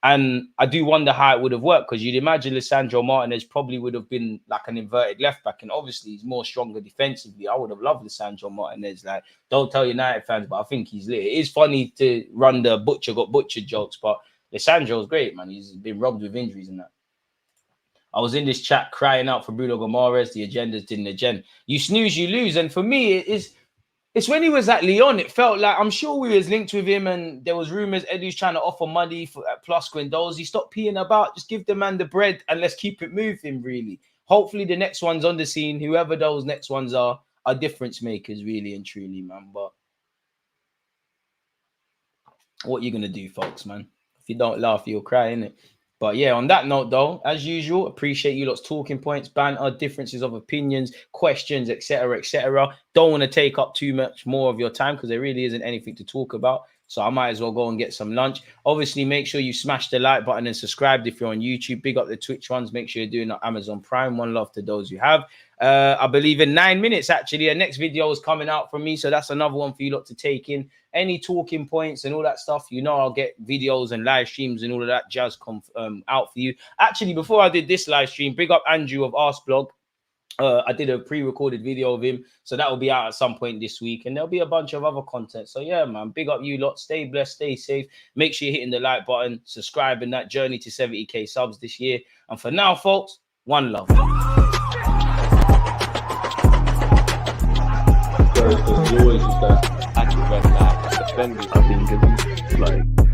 S2: And I do wonder how it would have worked, because you'd imagine Lisandro Martinez probably would have been like an inverted left-back, and obviously he's more stronger defensively. I would have loved Lisandro Martinez. Like, don't tell United fans, but I think he's lit. It is funny to run the butcher got butchered jokes, but Lisandro's great, man. He's been robbed with injuries and that. I was in this chat crying out for Bruno Gomares. The agendas didn't agenda. You snooze, you lose. And for me, it's when he was at Lyon, it felt like, I'm sure we was linked with him and there was rumours Edu's trying to offer money for plus Guendouzi. Stop peeing about. Just give the man the bread and let's keep it moving, really. Hopefully the next one's on the scene. Whoever those next ones are difference makers, really and truly, man. But what you going to do, folks, man? If you don't laugh, you'll cry, innit? But yeah, on that note, though, as usual, appreciate you lot's talking points, banter, differences of opinions, questions, etc., etc. Don't want to take up too much more of your time because there really isn't anything to talk about. So I might as well go and get some lunch. Obviously, make sure you smash the like button and subscribe if you're on YouTube. Big up the Twitch ones. Make sure you're doing the Amazon Prime. One love to those who have. I believe in 9 minutes, actually. A next video is coming out from me. So that's another one for you lot to take in. Any talking points and all that stuff, you know, I'll get videos and live streams and all of that jazz out for you. Actually, before I did this live stream, big up Andrew of Arsblog. I did a pre-recorded video of him, so that will be out at some point this week, and there'll be a bunch of other content. So yeah, man, big up you lot. Stay blessed, stay safe. Make sure you're hitting the like button, subscribing that journey to 70k subs this year. And for now, folks, one love.
S3: There's always that active red flag. Defenders are being given like